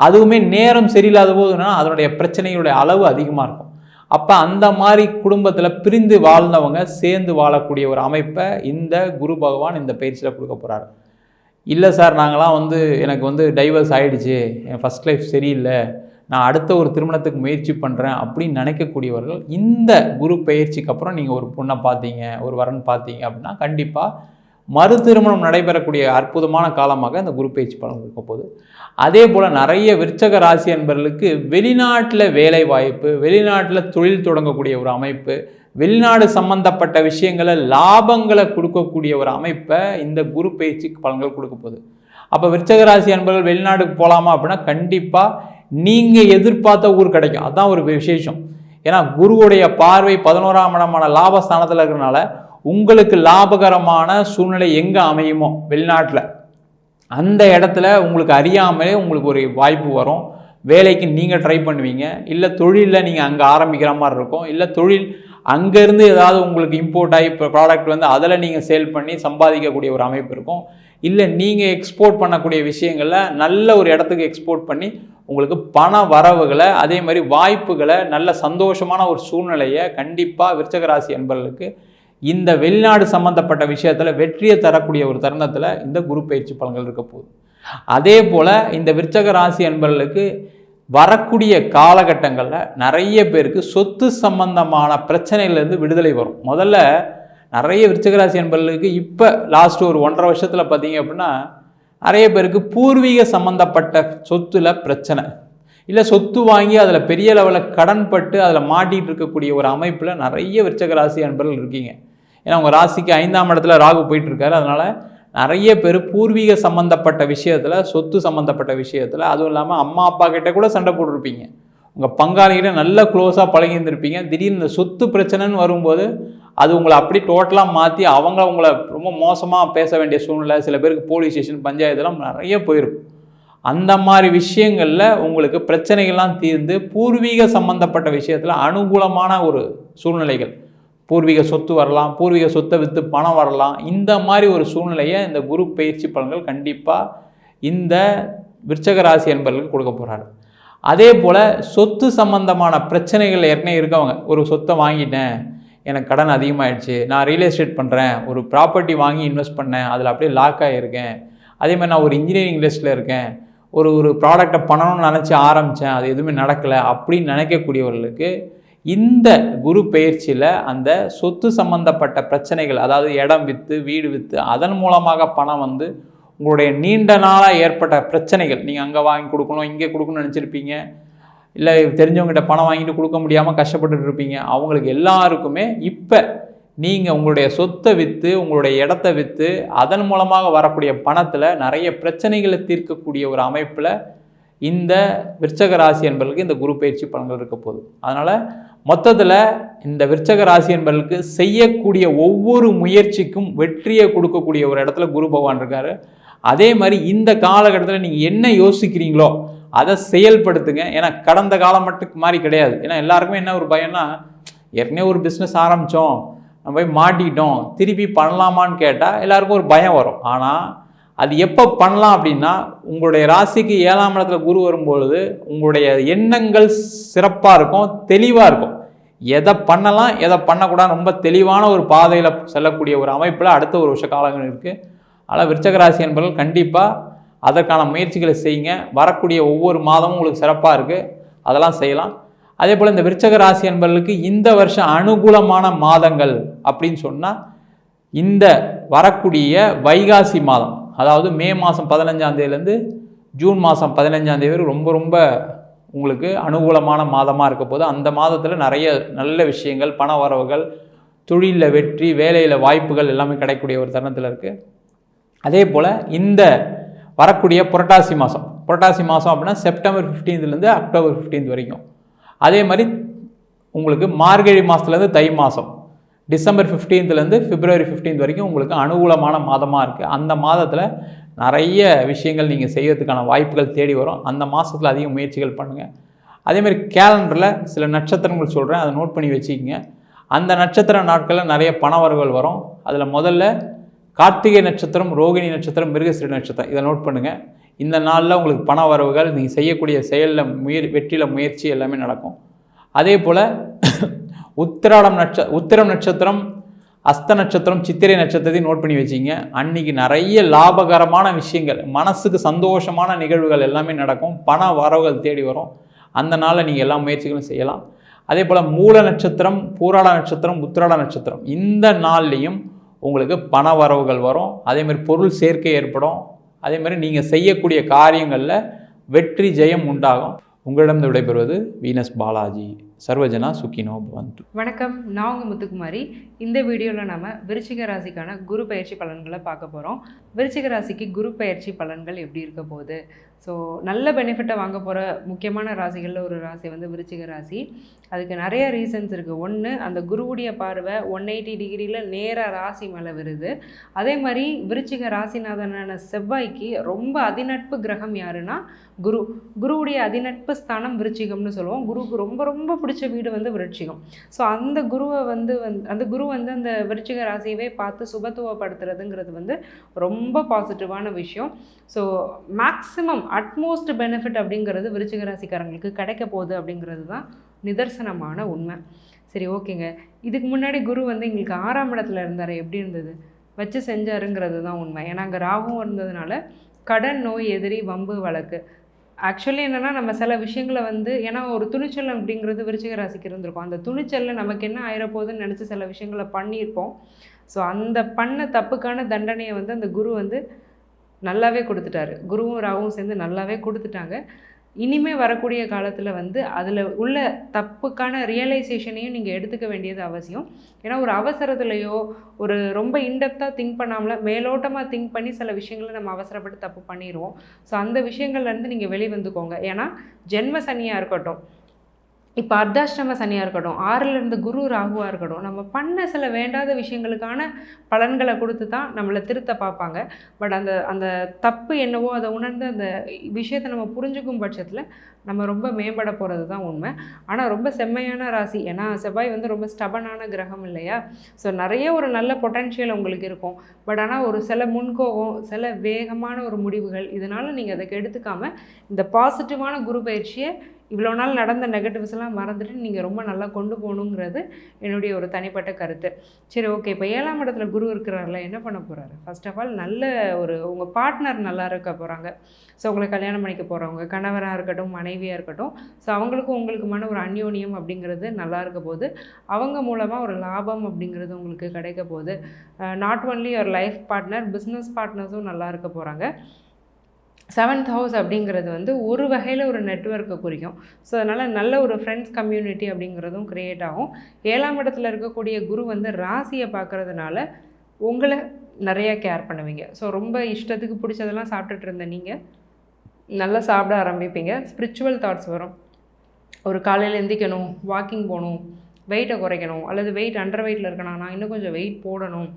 அதுவுமே நேரம் சரியில்லாத போதுன்னா அதனுடைய பிரச்சனைகளுடைய அளவு அதிகமாக இருக்கும். அப்போ அந்த மாதிரி குடும்பத்தில் பிரிந்து வாழ்ந்தவங்க சேர்ந்து வாழக்கூடிய ஒரு அமைப்பை இந்த குரு பகவான் இந்த பயிற்சியில் கொடுக்க போகிறாரு. இல்லை சார், நாங்களாம் எனக்கு டைவர்ஸ் ஆகிடுச்சு, என் ஃபஸ்ட் லைஃப் சரியில்லை, நான் அடுத்த ஒரு திருமணத்துக்கு முயற்சி பண்ணுறேன் அப்படின்னு நினைக்கக்கூடியவர்கள் இந்த குரு பயிற்சிக்கு அப்புறம் நீங்கள் ஒரு பொண்ணை பார்த்தீங்க, ஒரு வரன் பார்த்தீங்க அப்படின்னா கண்டிப்பாக மறு திருமணம் நடைபெறக்கூடிய அற்புதமான காலமாக இந்த குரு பயிற்சி பலன் இருக்க போகுது. அதே போல் நிறைய விருச்சக ராசி என்பவர்களுக்கு வெளிநாட்டில் வேலை வாய்ப்பு, வெளிநாட்டில் தொழில் தொடங்கக்கூடிய ஒரு அமைப்பு, வெளிநாடு சம்பந்தப்பட்ட விஷயங்களை லாபங்களை கொடுக்கக்கூடிய ஒரு அமைப்பை இந்த குரு பயிற்சிக்கு பலன்கள் கொடுக்க போகுது. அப்போ விருச்சக ராசி என்பவர்கள் வெளிநாட்டுக்கு போகலாமா அப்படின்னா கண்டிப்பாக நீங்கள் எதிர்பார்த்த ஊர் கிடைக்கும். அதுதான் ஒரு விசேஷம். ஏன்னா குருவுடைய பார்வை 11ஆம் இடமான லாபஸ்தானத்தில் இருக்கிறதுனால உங்களுக்கு லாபகரமான சூழ்நிலை எங்கே அமையுமோ வெளிநாட்டில் அந்த இடத்துல உங்களுக்கு அறியாமலே உங்களுக்கு ஒரு வாய்ப்பு வரும். வேலைக்கு நீங்கள் ட்ரை பண்ணுவீங்க, இல்லை தொழிலில் நீங்கள் அங்கே ஆரம்பிக்கிற மாதிரி இருக்கும், இல்லை தொழில் அங்கேருந்து ஏதாவது உங்களுக்கு இம்போர்ட் ஆகி இப்போ ப்ராடக்ட் அதில் நீங்கள் சேல் பண்ணி சம்பாதிக்கக்கூடிய ஒரு அமைப்பு இருக்கும். இல்லை நீங்கள் எக்ஸ்போர்ட் பண்ணக்கூடிய விஷயங்களில் நல்ல ஒரு இடத்துக்கு எக்ஸ்போர்ட் பண்ணி உங்களுக்கு பண வரவுகளை, அதே மாதிரி வாய்ப்புகளை, நல்ல சந்தோஷமான ஒரு சூழ்நிலையை கண்டிப்பாக விருச்சக ராசி என்பவர்களுக்கு இந்த வெளிநாடு சம்பந்தப்பட்ட விஷயத்தில் வெற்றியை தரக்கூடிய ஒரு தருணத்தில் இந்த குரு பயிற்சி பலன்கள் இருக்க போகுது. அதே போல் இந்த விருச்சக ராசி என்பவர்களுக்கு வரக்கூடிய காலகட்டங்களில் நிறைய பேருக்கு சொத்து சம்பந்தமான பிரச்சனையிலேருந்து விடுதலை வரும். முதல்ல நிறைய விருச்சிகராசி என்பவர்களுக்கு இப்போ லாஸ்ட் ஒரு 1.5 வருஷத்தில் பார்த்தீங்க அப்படின்னா நிறைய பேருக்கு பூர்வீக சம்பந்தப்பட்ட சொத்துல பிரச்சனை, இல்லை சொத்து வாங்கி அதில் பெரிய லெவலில் கடன் பட்டு அதில் மாட்டிகிட்டு இருக்கக்கூடிய ஒரு அமைப்பில் நிறைய விருச்சிகராசி என்பவர்கள் இருக்கீங்க. ஏன்னா உங்கள் ராசிக்கு 5ஆம் இடத்துல ராகு போயிட்டுருக்காரு. அதனால் நிறைய பேர் பூர்வீக சம்மந்தப்பட்ட விஷயத்தில், சொத்து சம்மந்தப்பட்ட விஷயத்தில், அதுவும் இல்லாமல் அம்மா அப்பா கிட்டே கூட சண்டை போட்டிருப்பீங்க, உங்கள் பங்காளிகிட்ட நல்ல க்ளோஸாக பழகியிருந்திருப்பீங்க. திடீர்னு இந்த சொத்து பிரச்சனைன்னு வரும்போது அது உங்களை அப்படி டோட்டலாக மாற்றி உங்களை ரொம்ப மோசமாக பேச வேண்டிய சூழ்நிலை, சில பேருக்கு போலீஸ் ஸ்டேஷன் பஞ்சாயத்துலாம் நிறைய போயிருக்கும். அந்த மாதிரி விஷயங்களில் உங்களுக்கு பிரச்சனைகள்லாம் தீர்ந்து பூர்வீக சம்மந்தப்பட்ட விஷயத்தில் அனுகூலமான ஒரு சூழ்நிலைகள், பூர்வீக சொத்து வரலாம், பூர்வீக சொத்தை விற்று பணம் வரலாம். இந்த மாதிரி ஒரு சூழ்நிலையை இந்த குரு பயிற்சி பலன்கள் கண்டிப்பாக இந்த விருச்சிக ராசி என்பவர்களுக்கு கொடுக்க போகிறாரு. அதே போல் சொத்து சம்பந்தமான பிரச்சனைகள் ஏற்கனவே இருக்கவங்க, ஒரு சொத்தை வாங்கிட்டேன், எனக்கு கடன் அதிகமாகிடுச்சு, நான் ரியல் எஸ்டேட் பண்ணுறேன், ஒரு ப்ராப்பர்ட்டி வாங்கி இன்வெஸ்ட் பண்ணேன், அதில் அப்படியே லாக் ஆகியிருக்கேன், அதே மாதிரி நான் ஒரு இன்ஜினியரிங் லிஸ்ட்டில் இருக்கேன், ஒரு ப்ராடக்டை பண்ணணும்னு நினச்சி ஆரம்பித்தேன், அது எதுவுமே நடக்கலை அப்படின்னு நினைக்கக்கூடியவர்களுக்கு இந்த குரு பயிற்சியில் அந்த சொத்து சம்பந்தப்பட்ட பிரச்சனைகள், அதாவது இடம் விற்று வீடு விற்று அதன் மூலமாக பணம் வந்து உங்களுடைய நீண்ட நாளாக ஏற்பட்ட பிரச்சனைகள், நீங்கள் அங்கே வாங்கி கொடுக்கணும் இங்கே கொடுக்கணும்னு நினச்சிருப்பீங்க, இல்லை தெரிஞ்சவங்ககிட்ட பணம் வாங்கிட்டு கொடுக்க முடியாமல் கஷ்டப்பட்டுட்டு இருப்பீங்க, அவங்களுக்கு எல்லாருக்குமே இப்போ நீங்கள் உங்களுடைய சொத்தை விற்று உங்களுடைய இடத்த விற்று அதன் மூலமாக வரக்கூடிய பணத்தில் நிறைய பிரச்சனைகளை தீர்க்கக்கூடிய ஒரு அமைப்பில் இந்த விருச்சிக ராசி என்பவர்களுக்கு இந்த குரு பயிற்சி பலன்கள் இருக்க போகுது. அதனால் மொத்தத்தில் இந்த விருச்சிக ராசி என்பவர்களுக்கு செய்யக்கூடிய ஒவ்வொரு முயற்சிக்கும் வெற்றியை கொடுக்கக்கூடிய ஒரு இடத்துல குரு பகவான் இருக்கார். அதே மாதிரி இந்த காலகட்டத்தில் நீங்கள் என்ன யோசிக்கிறீங்களோ அதை செயல்படுத்துங்க. ஏன்னா கடந்த காலம் மட்டும் மாதிரி கிடையாது. ஏன்னா எல்லாருக்குமே என்ன ஒரு பயம்னா, ஏற்கனவே ஒரு பிஸ்னஸ் ஆரம்பித்தோம், நம்ம போய் மாட்டிக்கிட்டோம், திருப்பி பண்ணலாமான்னு கேட்டால் எல்லாருக்கும் ஒரு பயம் வரும். ஆனால் அது எப்போ பண்ணலாம் அப்படின்னா, உங்களுடைய ராசிக்கு 7ஆம் இடத்துல குரு வரும்பொழுது உங்களுடைய எண்ணங்கள் சிறப்பாக இருக்கும், தெளிவாக இருக்கும். எதை பண்ணலாம் எதை பண்ணக்கூடாது ரொம்ப தெளிவான ஒரு பாதையில் செல்லக்கூடிய ஒரு அமைப்பில் அடுத்த ஒரு வருஷ காலங்கள் இருக்குது. அதனால் விருச்சிக ராசி என்பவர்கள் கண்டிப்பாக அதற்கான முயற்சிகளை செய்யுங்க. வரக்கூடிய ஒவ்வொரு மாதமும் உங்களுக்கு சிறப்பாக இருக்குது, அதெல்லாம் செய்யலாம். அதே போல் இந்த விருச்சிக ராசி என்பவர்களுக்கு இந்த வருஷம் அனுகூலமான மாதங்கள் அப்படின்னு சொன்னால் இந்த வரக்கூடிய வைகாசி மாதம், அதாவது மே மாதம் 15ஆம் தேதியிலேருந்து ஜூன் மாதம் 15ஆம் தேதி வரை ரொம்ப ரொம்ப உங்களுக்கு அனுகூலமான மாதமாக இருக்க போது. அந்த மாதத்தில் நிறைய நல்ல விஷயங்கள், பண வரவுகள், தொழிலில் வெற்றி, வேலையில் வாய்ப்புகள் எல்லாமே கிடைக்கக்கூடிய ஒரு தருணத்தில் இருக்குது. அதே போல் இந்த வரக்கூடிய புரட்டாசி மாதம் அப்படின்னா செப்டம்பர் 15லேருந்து அக்டோபர் 15 வரைக்கும். அதே மாதிரி உங்களுக்கு மார்கழி மாதத்துலேருந்து தை மாதம், டிசம்பர் 15லேருந்து பிப்ரவரி 15 வரைக்கும் உங்களுக்கு அனுகூலமான மாதமாக இருக்குது. அந்த மாதத்தில் நிறைய விஷயங்கள் நீங்கள் செய்யறதுக்கான வாய்ப்புகள் தேடி வரும். அந்த மாதத்தில் அதிக முயற்சிகள் பண்ணுங்கள். அதேமாதிரி கேலண்டரில் சில நட்சத்திரங்கள் சொல்கிறேன், அதை நோட் பண்ணி வச்சுக்கிங்க. அந்த நட்சத்திர நாட்களில் நிறைய பணவரவுகள் வரும். அதில் முதல்ல கார்த்திகை நட்சத்திரம், ரோகிணி நட்சத்திரம், மிருகசீரிட நட்சத்திரம், இதை நோட் பண்ணுங்கள். இந்த நாளில் உங்களுக்கு பண வரவுகள், நீங்கள் செய்யக்கூடிய செயலில் வெற்றியில் முயற்சி எல்லாமே நடக்கும். அதே போல் உத்திரம் நட்சத்திரம், அஸ்த நட்சத்திரம், சித்திரை நட்சத்திரத்தையும் நோட் பண்ணி வச்சிங்க. அன்றைக்கி நிறைய லாபகரமான விஷயங்கள், மனசுக்கு சந்தோஷமான நிகழ்வுகள் எல்லாமே நடக்கும், பண வரவுகள் தேடி வரும். அந்த நாளில் நீங்கள் எல்லா முயற்சிகளும் செய்யலாம். அதே போல் மூல நட்சத்திரம், பூராட நட்சத்திரம், உத்திராட நட்சத்திரம், இந்த நாள்லேயும் உங்களுக்கு பண வரவுகள் வரும். அதேமாதிரி பொருள் சேர்க்கை ஏற்படும். அதேமாதிரி நீங்கள் செய்யக்கூடிய காரியங்களில் வெற்றி ஜெயம் உண்டாகும். உங்களிடம் விடைபெறுவது வீனஸ் பாலாஜி. சர்வஜனா சுக்கினோ பவந்து. வணக்கம், நான் உங்கள் முத்துக்குமாரி. இந்த வீடியோவில் நம்ம விருச்சிக ராசிக்கான குரு பயிற்சி பலன்களை பார்க்க போகிறோம். விருச்சிக ராசிக்கு குரு பயிற்சி பலன்கள் எப்படி இருக்க போகுது? ஸோ நல்ல பெனிஃபிட்டை வாங்க போகிற முக்கியமான ராசிகளில் ஒரு ராசி வந்து விருச்சிக ராசி. அதுக்கு நிறைய ரீசன்ஸ் இருக்குது. ஒன்று, அந்த குருவுடைய பார்வை 180 டிகிரியில் நேராக ராசி மேலே வருது. அதே மாதிரி விருச்சிக ராசிநாதனான செவ்வாய்க்கு ரொம்ப அதிநட்பு கிரகம் யாருன்னா குருவுடைய அதிநட்பு ஸ்தானம் விருச்சிகம்னு சொல்லுவோம். குருவுக்கு ரொம்ப ரொம்ப பிடிச்ச வீடு வந்து விருச்சிகம். ஸோ அந்த குருவை அந்த குரு வந்து அந்த விருச்சிக ராசியவே பார்த்து சுபத்துவப்படுத்துறதுங்கிறது வந்து ரொம்ப பாசிட்டிவான விஷயம். ஸோ மேக்ஸிமம் அட்மோஸ்ட் பெனிஃபிட் அப்படிங்கிறது விருச்சிக ராசிக்காரங்களுக்கு கிடைக்க போகுது அப்படிங்கிறது தான் நிதர்சனமான உண்மை. சரி, ஓகேங்க. இதுக்கு முன்னாடி குரு வந்து எங்களுக்கு 6ஆம் இடத்துல இருந்தார், எப்படி இருந்தது? வச்சு செஞ்சாருங்கிறது தான் உண்மை. ஏன்னா அங்கே ராகுவும் இருந்ததுனால கடன், நோய், எதிரி, வம்பு, வழக்கு ஆக்சுவலி என்னென்னா நம்ம சில விஷயங்களை வந்து ஏன்னா ஒரு துணிச்சல் அப்படிங்கிறது விருச்சிக ராசிக்கு இருந்திருக்கும். அந்த துணிச்சலில் நமக்கு என்ன ஆயிரப்போகுதுன்னு நினச்சி சில விஷயங்களை பண்ணியிருப்போம். ஸோ அந்த பண்ண தப்புக்கான தண்டனையை வந்து அந்த குரு வந்து நல்லாவே கொடுத்துட்டாரு. குருவும் ராவும் சேர்ந்து நல்லாவே கொடுத்துட்டாங்க. இனிமேல் வரக்கூடிய காலத்தில் வந்து அதில் உள்ள தப்புக்கான ரியலைசேஷனையும் நீங்கள் எடுத்துக்க வேண்டியது அவசியம். ஏன்னா ஒரு அவசரத்துலையோ ஒரு ரொம்ப இன்டெப்த்தாக திங்க் பண்ணாமல் மேலோட்டமாக திங்க் பண்ணி சில விஷயங்களை நம்ம அவசரப்பட்டு தப்பு பண்ணிடுவோம். ஸோ அந்த விஷயங்கள்லேருந்து நீங்கள் வெளிவந்துக்கோங்க. ஏன்னா ஜென்ம சனியாக இருக்கட்டும், இப்போ அர்த்தாஷ்டம சனியாக இருக்கட்டும், 6ல் இருந்து குரு ராகுவாக இருக்கட்டும், நம்ம பண்ண சில வேண்டாத விஷயங்களுக்கான பலன்களை கொடுத்து தான் நம்மளை திருத்த பார்ப்பாங்க. பட் அந்த அந்த தப்பு என்னவோ அதை உணர்ந்து அந்த விஷயத்தை நம்ம புரிஞ்சுக்கும் பட்சத்தில் நம்ம ரொம்ப மேம்பட போகிறது தான் உண்மை. ஆனால் ரொம்ப செம்மையான ராசி. ஏன்னா செவ்வாய் வந்து ரொம்ப ஸ்டபனான கிரகம் இல்லையா? ஸோ நிறைய ஒரு நல்ல பொட்டன்ஷியல் உங்களுக்கு இருக்கும். பட் ஆனால் ஒரு சில முன்கோபம், சில வேகமான ஒரு முடிவுகள், இதனால் நீங்கள் அதை எடுத்துக்காமல் இந்த பாசிட்டிவான குரு பயிற்சியை இவ்வளோ நாள் நடந்த நெகட்டிவ்ஸ் எல்லாம் மறந்துட்டு நீங்கள் ரொம்ப நல்லா கொண்டு போகணுங்கிறது என்னுடைய ஒரு தனிப்பட்ட கருத்து. சரி, ஓகே. இப்போ 7ஆம் இடத்துல குரு இருக்கிறாரில்ல, என்ன பண்ண போகிறாரு? ஃபர்ஸ்ட் ஆஃப் ஆல் நல்ல ஒரு உங்கள் பார்ட்னர் நல்லா இருக்க போகிறாங்க. ஸோ உங்களை கல்யாணம் பண்ணிக்க போகிறவங்க கணவராக இருக்கட்டும், மனைவியாக இருக்கட்டும், ஸோ அவங்களுக்கும் உங்களுக்குமான ஒரு அந்யோன்யம் அப்படிங்கிறது நல்லா இருக்க போது. அவங்க மூலமாக ஒரு லாபம் அப்படிங்கிறது உங்களுக்கு கிடைக்க போகுது. Not only your life partner, business பார்ட்னர்ஸும் நல்லா இருக்க போகிறாங்க. 7th ஹவுஸ் அப்படிங்கிறது வந்து ஒரு வகையில் ஒரு நெட்வொர்க்கை குறிக்கும். ஸோ அதனால் நல்ல ஒரு ஃப்ரெண்ட்ஸ் கம்யூனிட்டி அப்படிங்கிறதும் க்ரியேட் ஆகும். 7ஆம் இடத்துல இருக்கக்கூடிய குரு வந்து ராசியை பார்க்குறதுனால உங்களை நிறையா கேர் பண்ணுவீங்க. ஸோ ரொம்ப இஷ்டத்துக்கு பிடிச்சதெல்லாம் சாப்பிட்டுட்டு இருந்த நீங்கள் நல்லா சாப்பிட ஆரம்பிப்பீங்க. ஸ்பிரிச்சுவல் தாட்ஸ் வரும். ஒரு காலையில் எந்திக்கணும், வாக்கிங் போகணும், வெயிட்டை குறைக்கணும், அல்லது வெயிட் அண்டர் வெயிட்டில் இருக்கணும், நான் இன்னும் கொஞ்சம் வெயிட் போடணும்,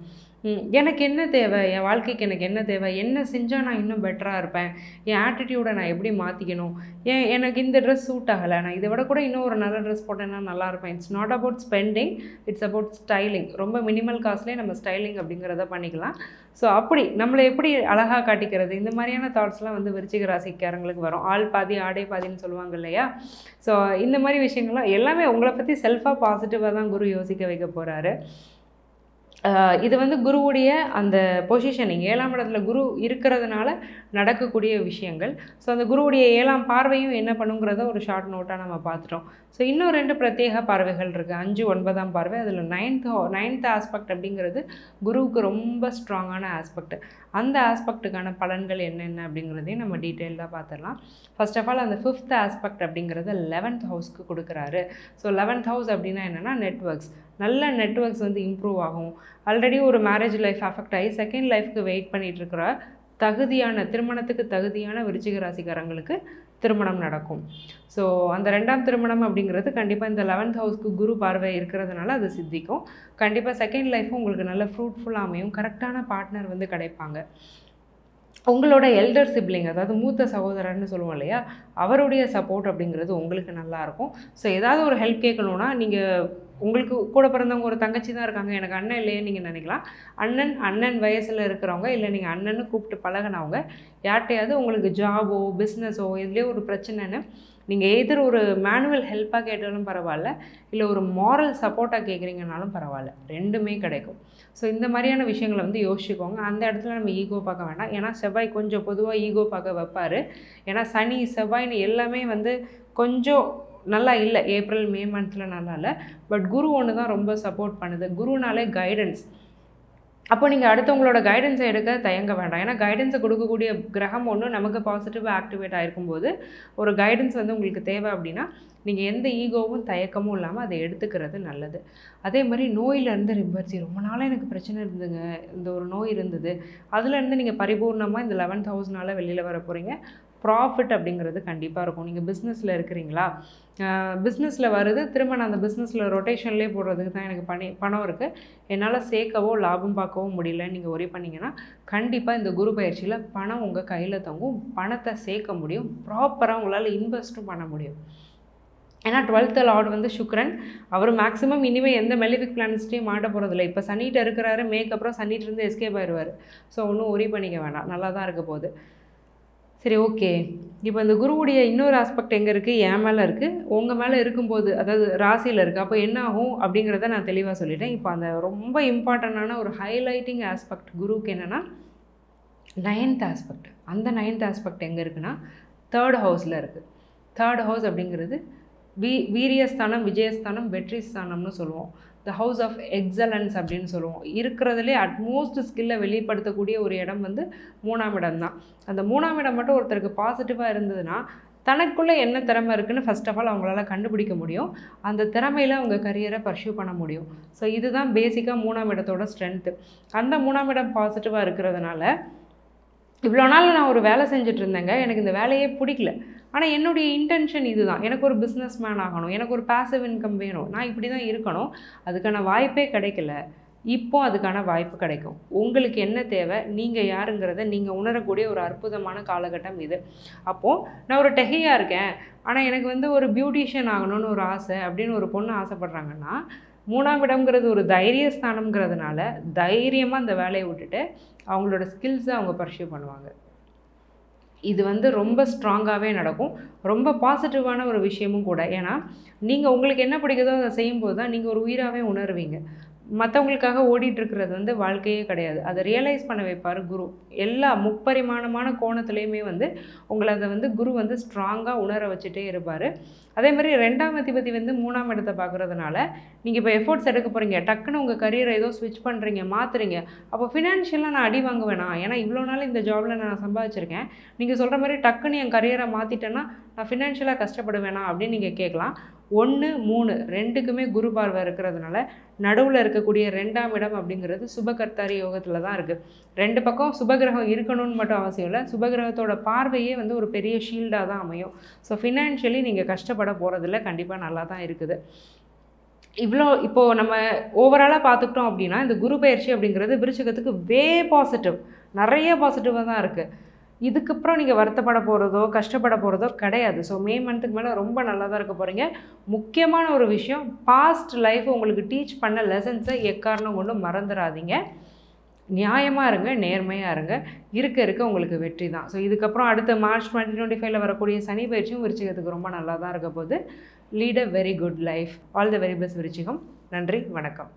எனக்கு என்ன தேவை, என் வாழ்க்கைக்கு எனக்கு என்ன தேவை, என்ன செஞ்சால் நான் இன்னும் பெட்டராக இருப்பேன், என் ஆட்டிடியூடை நான் எப்படி மாற்றிக்கணும், எனக்கு இந்த ட்ரெஸ் சூட் ஆகலை, நான் இதை விட கூட இன்னும் ஒரு நல்ல ட்ரெஸ் போட்டேன்னா நல்லாயிருப்பேன். It's not about spending, it's about styling. ரொம்ப மினிமல் காஸ்ட்லேயே நம்ம ஸ்டைலிங் அப்படிங்கிறத பண்ணிக்கலாம். ஸோ அப்படி நம்மளை எப்படி அழகாக காட்டிக்கிறது, இந்த மாதிரியான தாட்ஸ்லாம் வந்து விருச்சிக ராசிக்காரங்களுக்கு வரும். ஆள் பாதி ஆடை பாதின்னு சொல்லுவாங்க இல்லையா? ஸோ இந்த மாதிரி விஷயங்கள்லாம் எல்லாமே உங்களை பற்றி செல்ஃபாக பாசிட்டிவாக தான் குரு யோசிக்க வைக்க போகிறாரு. இது வந்து குருவுடைய அந்த பொசிஷனிங் 7ஆம் இடத்துல குரு இருக்கிறதுனால நடக்கக்கூடிய விஷயங்கள். ஸோ அந்த குருவுடைய 7ஆம் பார்வையும் என்ன பண்ணுங்கிறத ஒரு ஷார்ட் நோட்டாக நம்ம பார்த்துட்டோம். ஸோ இன்னும் 2 பிரத்யேக பார்வைகள் இருக்குது. 5, 9ஆம் பார்வை. அதில் 9th ஆஸ்பெக்ட் அப்படிங்கிறது குருவுக்கு ரொம்ப ஸ்ட்ராங்கான ஆஸ்பெக்ட். அந்த ஆஸ்பெக்ட்டுக்கான பலன்கள் என்னென்ன அப்படிங்கிறதையும் நம்ம டீட்டெயிலாக பார்த்துடலாம். ஃபர்ஸ்ட் ஆஃப் ஆல் அந்த 5th ஆஸ்பெக்ட் அப்படிங்கிறத 11th ஹவுஸ்க்கு கொடுக்குறாரு. ஸோ 11th ஹவுஸ் அப்படின்னா என்னென்னா நெட்வொர்க்ஸ். நல்ல நெட்வொர்க்ஸ் வந்து இம்ப்ரூவ் ஆகும். ஆல்ரெடி ஒரு மேரேஜ் லைஃப் அஃபெக்ட் ஆகி செகண்ட் லைஃப்க்கு வெயிட் பண்ணிகிட்டு இருக்கிற தகுதியான திருமணத்துக்கு தகுதியான விருச்சிக ராசிக்காரங்களுக்கு திருமணம் நடக்கும். ஸோ அந்த 2ஆம் திருமணம் அப்படிங்கிறது கண்டிப்பாக இந்த 11th ஹவுஸ்க்கு குரு பார்வை இருக்கிறதுனால அது சித்திக்கும். கண்டிப்பாக செகண்ட் லைஃப்பும் உங்களுக்கு நல்ல ஃப்ரூட்ஃபுல்லாக அமையும். கரெக்டான பார்ட்னர் வந்து கிடைப்பாங்க. உங்களோட எல்டர் சிப்ளிங், அதாவது மூத்த சகோதரர்னு சொல்லுவோம் இல்லையா, அவருடைய சப்போர்ட் அப்படிங்கிறது உங்களுக்கு நல்லாயிருக்கும். ஸோ ஏதாவது ஒரு ஹெல்ப் கேட்கணுன்னா நீங்கள் உங்களுக்கு கூட பிறந்தவங்க ஒரு தங்கச்சி தான் இருக்காங்க, எனக்கு அண்ணன் இல்லையே நீங்கள் நினைக்கலாம். அண்ணன் வயசில் இருக்கிறவங்க, இல்லை நீங்கள் அண்ணன்னு கூப்பிட்டு பழகினவங்க யார்கிட்டையாவது உங்களுக்கு ஜாபோ பிஸ்னஸோ இதுலேயே ஒரு பிரச்சனைன்னு நீங்கள் எதிர் ஒரு மேனுவல் ஹெல்ப்பாக கேட்டாலும் பரவாயில்ல, இல்லை ஒரு மாரல் சப்போர்ட்டாக கேட்குறீங்கனாலும் பரவாயில்ல, 2மே கிடைக்கும். ஸோ இந்த மாதிரியான விஷயங்களை வந்து யோசிச்சுக்கோங்க. அந்த இடத்துல நம்ம ஈகோ பார்க்க வேண்டாம். ஏன்னா செவ்வாய் கொஞ்சம் பொதுவாக ஈகோ பார்க்க வைப்பார். ஏன்னா சனி செவ்வாய்னு எல்லாமே வந்து கொஞ்சம் நல்லா இல்லை. ஏப்ரல் மே மந்தில் நல்லா இல்லை. பட் குரு ஒன்று தான் ரொம்ப சப்போர்ட் பண்ணுது. குருனாலே கைடன்ஸ். அப்போ நீங்கள் அடுத்தவங்களோட கைடன்ஸை எடுக்க தயங்க வேண்டாம். ஏன்னா கைடன்ஸை கொடுக்கக்கூடிய கிரகம் ஒன்று நமக்கு பாசிட்டிவாக ஆக்டிவேட் ஆகிருக்கும்போது ஒரு கைடன்ஸ் வந்து உங்களுக்கு தேவை அப்படின்னா நீங்கள் எந்த ஈகோவும் தயக்கமும் இல்லாமல் அதை எடுத்துக்கிறது நல்லது. அதே மாதிரி நோயிலேருந்து ரிவர்சி, ரொம்ப நாளாக எனக்கு பிரச்சனை இருந்துங்க, இந்த ஒரு நோய் இருந்தது, அதுலேருந்து நீங்கள் பரிபூர்ணமாக இந்த 11th ஹவுஸ்னால் வெளியில் வர போகிறீங்க. ப்ராஃபிட் அப்படிங்கிறது கண்டிப்பாக இருக்கும். நீங்கள் பிஸ்னஸில் இருக்கிறீங்களா, பிஸ்னஸில் வருது, திரும்ப நான் அந்த பிஸ்னஸில் ரொட்டேஷன்லேயே போடுறதுக்கு தான் எனக்கு பணம் இருக்குது, என்னால் சேர்க்கவோ லாபம் பார்க்கவோ முடியலன்னு நீங்கள் ஒரே பண்ணிங்கன்னா கண்டிப்பாக இந்த குரு பயிற்சியில் பணம் உங்கள் கையில் தங்கும். பணத்தை சேர்க்க முடியும், ப்ராப்பராக உங்களால் இன்வெஸ்ட்டும் பண்ண முடியும். ஏன்னா 12th லார்ட் வந்து சுக்ரன், அவர் மேக்ஸிமம் இனிமேல் எந்த மெலிஃபிக் பிளானட்ஸ்டையும் மாட்ட போகிறதில்ல. இப்போ சனிகிட்ட இருக்கிறாரு, மேக்கப்புறம் சனிகிட்டேருந்து எஸ்கேப் ஆயிடுவார். ஸோ ஒன்றும் ஒரி பண்ணிக்க வேண்டாம், நல்லா தான் இருக்க போகுது. சரி, ஓகே. இப்போ இந்த குருவுடைய இன்னொரு ஆஸ்பெக்ட் எங்கே இருக்குது, என் மேலே இருக்குது, உங்கள் மேலே இருக்கும்போது, அதாவது ராசியில் இருக்குது. அப்போ என்ன ஆகும் அப்படிங்கிறத நான் தெளிவாக சொல்லிட்டேன். இப்போ அந்த ரொம்ப இம்பார்ட்டண்டான ஒரு ஹைலைட்டிங் ஆஸ்பெக்ட் குருவுக்கு என்னென்னா 9th ஆஸ்பெக்ட். அந்த 9th ஆஸ்பெக்ட் எங்கே இருக்குன்னா 3rd ஹவுஸில் இருக்குது. 3rd ஹவுஸ் அப்படிங்கிறது வீரியஸ்தானம், விஜயஸ்தானம், வெற்றி ஸ்தானம்னு சொல்லுவோம். த ஹவுஸ் ஆஃப் எக்ஸலன்ஸ் அப்படின்னு சொல்லுவோம். இருக்கிறதுலே அட்மோஸ்ட் ஸ்கில்லை வெளிப்படுத்தக்கூடிய ஒரு இடம் வந்து 3ஆம் இடம் தான். அந்த 3ஆம் இடம் மட்டும் ஒருத்தருக்கு பாசிட்டிவாக இருந்ததுன்னா தனக்குள்ளே என்ன திறமை இருக்குதுன்னு ஃபர்ஸ்ட் ஆஃப் ஆல் அவங்களால கண்டுபிடிக்க முடியும். அந்த திறமையில் அவங்க கரியரை பர்சியூ பண்ண முடியும். ஸோ இதுதான் பேசிக்காக 3ஆம் இடத்தோட ஸ்ட்ரென்த்து. அந்த 3ஆம் இடம் பாசிட்டிவாக இருக்கிறதுனால இவ்வளோ நாள் நான் ஒரு வேலை செஞ்சுட்டு இருந்தேங்க, எனக்கு இந்த வேலையே பிடிக்கல, ஆனால் என்னுடைய இன்டென்ஷன் இதுதான், எனக்கு ஒரு பிஸ்னஸ் மேன் ஆகணும், எனக்கு ஒரு பேசிவ் இன்கம் வேணும், நான் இப்படி தான் இருக்கணும், அதுக்கான வாய்ப்பே கிடைக்கல. இப்போ அதுக்கான வாய்ப்பு கிடைக்கும். உங்களுக்கு என்ன தேவை, நீங்கள் யாருங்கிறத நீங்கள் உணரக்கூடிய ஒரு அற்புதமான காலகட்டம் இது. அப்போது நான் ஒரு டெஹியாக இருக்கேன், ஆனால் எனக்கு வந்து ஒரு பியூட்டிஷியன் ஆகணும்னு ஒரு ஆசை அப்படின்னு ஒரு பொண்ணு ஆசைப்பட்றாங்கன்னா 3ஆம் இடம்ங்கிறது ஒரு தைரியஸ்தானம்ங்கிறதுனால தைரியமாக அந்த வேலையை விட்டுட்டு அவங்களோட ஸ்கில்ஸை அவங்க பர்சியூ பண்ணுவாங்க. இது வந்து ரொம்ப ஸ்ட்ராங்காகவே நடக்கும். ரொம்ப பாசிட்டிவான ஒரு விஷயமும் கூட. ஏன்னா நீங்கள் உங்களுக்கு என்ன பிடிக்குதோ அதை செய்யும்போது தான் நீங்கள் ஒரு உயிராகவே உணர்வீங்க. மற்றவங்களுக்காக ஓடிட்டுருக்கிறது வந்து வாழ்க்கையே கிடையாது. அதை ரியலைஸ் பண்ண வைப்பார் குரு. எல்லா முப்பரிமாணமான கோணத்துலேயுமே வந்து உங்களை அதை வந்து குரு வந்து ஸ்ட்ராங்காக உணர வச்சுட்டே இருப்பார். அதே மாதிரி 2ஆம் அதிபதி வந்து 3ஆம் இடத்தை பார்க்குறதுனால நீங்கள் இப்போ எஃபோர்ட்ஸ் எடுக்க போகிறீங்க, டக்குன்னு உங்கள் கரியரை ஏதோ ஸ்விட்ச் பண்ணுறீங்க, மாற்றுறீங்க. அப்போ ஃபினான்ஷியலாக நான் அடி வாங்க வேணாம், ஏன்னா இவ்வளோ நாள் இந்த ஜாபில் நான் சம்பாதிச்சிருக்கேன், நீங்கள் சொல்கிற மாதிரி டக்குன்னு என் கரியரை மாற்றிட்டேன்னா நான் ஃபினான்ஷியலாக கஷ்டப்பட வேணாம் அப்படின்னு நீங்கள் கேட்கலாம். 1, 3 ரெண்டுக்குமே குரு பார்வை இருக்கிறதுனால நடுவில் இருக்கக்கூடிய 2ஆம் இடம் அப்படிங்கிறது சுபகர்த்தாரி யோகத்தில் தான் இருக்குது. 2 பக்கம் சுபகிரகம் இருக்கணும்னு மட்டும் அவசியம் இல்லை, சுபகிரகத்தோட பார்வையே வந்து ஒரு பெரிய ஷீல்டாக தான் அமையும். ஸோ ஃபினான்ஷியலி நீங்கள் கஷ்டப்பட போகிறதில்ல, கண்டிப்பாக நல்லா தான் இருக்குது. இப்போது நம்ம ஓவராலாக பார்த்துக்கிட்டோம் அப்படின்னா இந்த குரு பயிற்சி அப்படிங்கிறது விருச்சிகத்துக்கு வே பாசிட்டிவ், நிறைய பாசிட்டிவாக தான் இருக்குது. இதுக்கப்புறம் நீங்கள் வருத்தப்பட போகிறதோ கஷ்டப்பட போகிறதோ கிடையாது. ஸோ மே மந்த்துக்கு மேலே ரொம்ப நல்லா தான் இருக்க போகிறீங்க. முக்கியமான ஒரு விஷயம், பாஸ்ட் லைஃப் உங்களுக்கு டீச் பண்ண லெசன்ஸை எக்காரணம் கொண்டு மறந்துடாதீங்க. நியாயமாக இருங்க, நேர்மையாக இருங்க, இருக்க உங்களுக்கு வெற்றி தான். ஸோ இதுக்கப்புறம் அடுத்த மார்ச் 2025 வரக்கூடிய சனி பயிற்சியும் விருச்சிகத்துக்கு ரொம்ப நல்லா தான் இருக்க போகுது. Lead a very good life. All the very best விருச்சிகம். நன்றி, வணக்கம்.